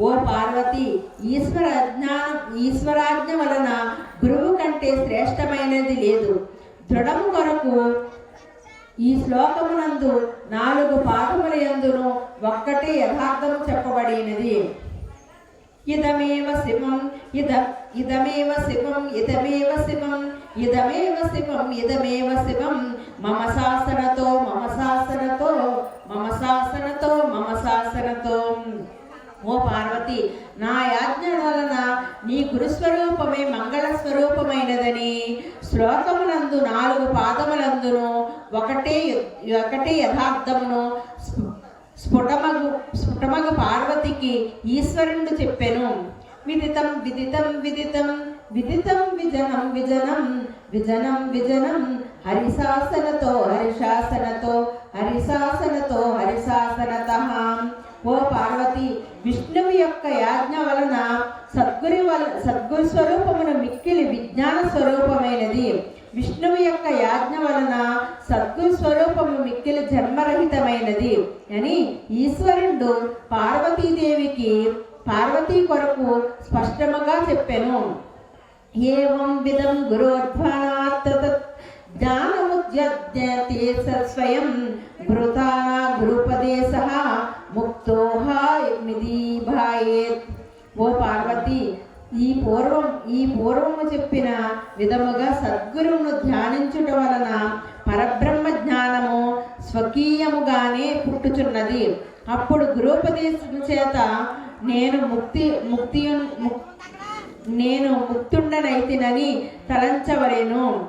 ఓ పార్వతి, ఈశ్వరాజ్ఞ వలన గురువు కంటే శ్రేష్టమైనది లేదు. దృఢము కొరకు ఈ శ్లోకమునందు 4 పాదముల యందును ఒక్కటే యథార్థము చెప్పబడినది. ఇదమేవ శివం ఇదమేవ శివం ఇదమేవ శివం ఇదమేవ శివం ఇదమేవ శివం మమ శాసనతో మమ శాసనతో మమ శాసనతో మమ శాసనతో. ఓ పార్వతి, నా యాజ్ఞ వలన నీ గురుస్వరూపమే మంగళ స్వరూపమైనదని శ్లోకమునందు 4 పాదములందును ఒకటే యథార్థమును స్ఫుటమగు పార్వతికి ఈశ్వరుడు చెప్పెను. విదితం విదితం విదితం విదితం విజనం విజనం విజనం విజనం హరిశాసనతో హరిశాసనతో హరిశాసనతో హరిశాసనతః. ఓ పార్వతి, విష్ణువు యొక్క యాజ్ఞ వలన సద్గురు స్వరూపమును మిక్కిలి విజ్ఞాన స్వరూపమైనది. విష్ణువు యొక్క యాజ్ఞ వలన సద్గురు స్వరూపము మిక్కిలి జన్మరహితమైనది అని ఈశ్వరుడు పార్వతీదేవికి పార్వతీ కొరకు స్పష్టముగా చెప్పెను. ఏవం విధం గురోద్భానాత్ జ్ఞానముద్యతే స్వయం భృతానా గురుపదేశః ముక్తోహ నిధిభాయేత్. ఓ పార్వతి, ఈ పూర్వము చెప్పిన విధముగా సద్గురువును ధ్యానించుట వలన పరబ్రహ్మ జ్ఞానము స్వకీయముగానే పుట్టుచున్నది. అప్పుడు గురుపదేశం చేత నేను ముక్తుండనైతినని తలంచవలెను.